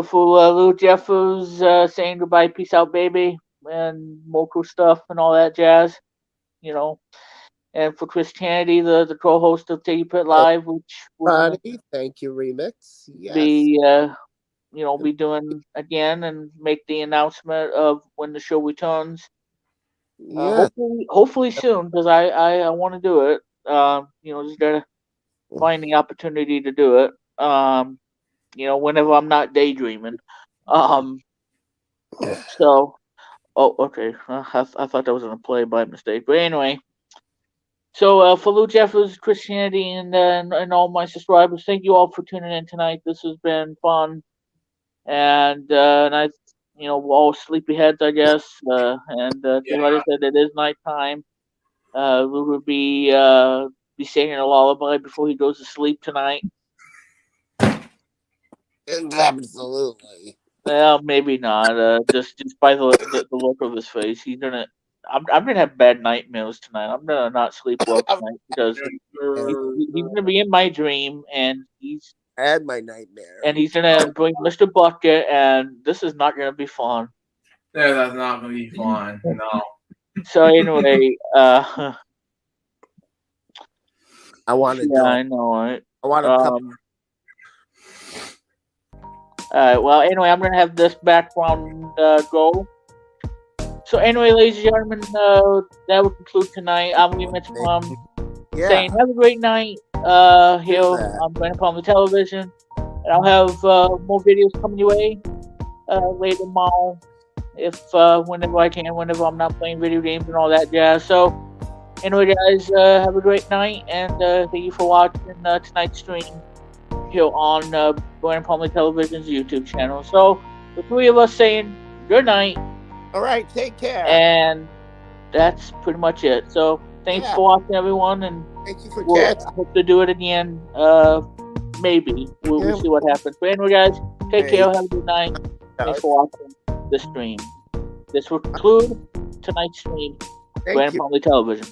for Lou Jeffers saying goodbye, peace out, baby, and more cool stuff and all that jazz, you know. And for Chris Kennedy, the co-host of Take Pit Live, which we're gonna Everybody, thank you, Remix. Yes. be be doing again and make the announcement of when the show returns. Yes. Hopefully soon, because I want to do it. Just gotta find the opportunity to do it. Whenever I'm not daydreaming. Um, so okay. I thought that was gonna play by mistake, but anyway. So for Lou Jeffers, Christianity, and all my subscribers, thank you all for tuning in tonight. This has been fun, and I, we're all sleepyheads, I guess. And Yeah. because like I said, it is nighttime. Lou will be singing a lullaby before he goes to sleep tonight. Absolutely. Well, maybe not. Just by the look of his face, I'm gonna have bad nightmares tonight. I'm gonna not sleep well I've tonight because he's, Uh, he's gonna be in my dream, had my nightmare. and he's gonna bring Mr. Bucket, and this is not gonna be fun. that's not gonna be fun. No. So anyway, I want a yeah, dog. I know it. I want a puppy. Um, Well, anyway, I'm gonna have this background go. So anyway, ladies and gentlemen, that will conclude tonight. I'm Remix Plum saying have a great night. Here on Grandpa on the television, and I'll have more videos coming your way later tomorrow, if whenever I can, whenever I'm not playing video games and all that jazz. So anyway, guys, have a great night, and thank you for watching tonight's stream here on Grandpa on the Television's YouTube channel. So the three of us saying good night. All right, take care. And that's pretty much it. So thanks for watching, everyone, and thank you for I hope to do it again. Maybe we'll see what happens. But anyway, guys, take care. Have a good night. Thanks for watching the stream. This will conclude tonight's stream. Grandpa on the Television.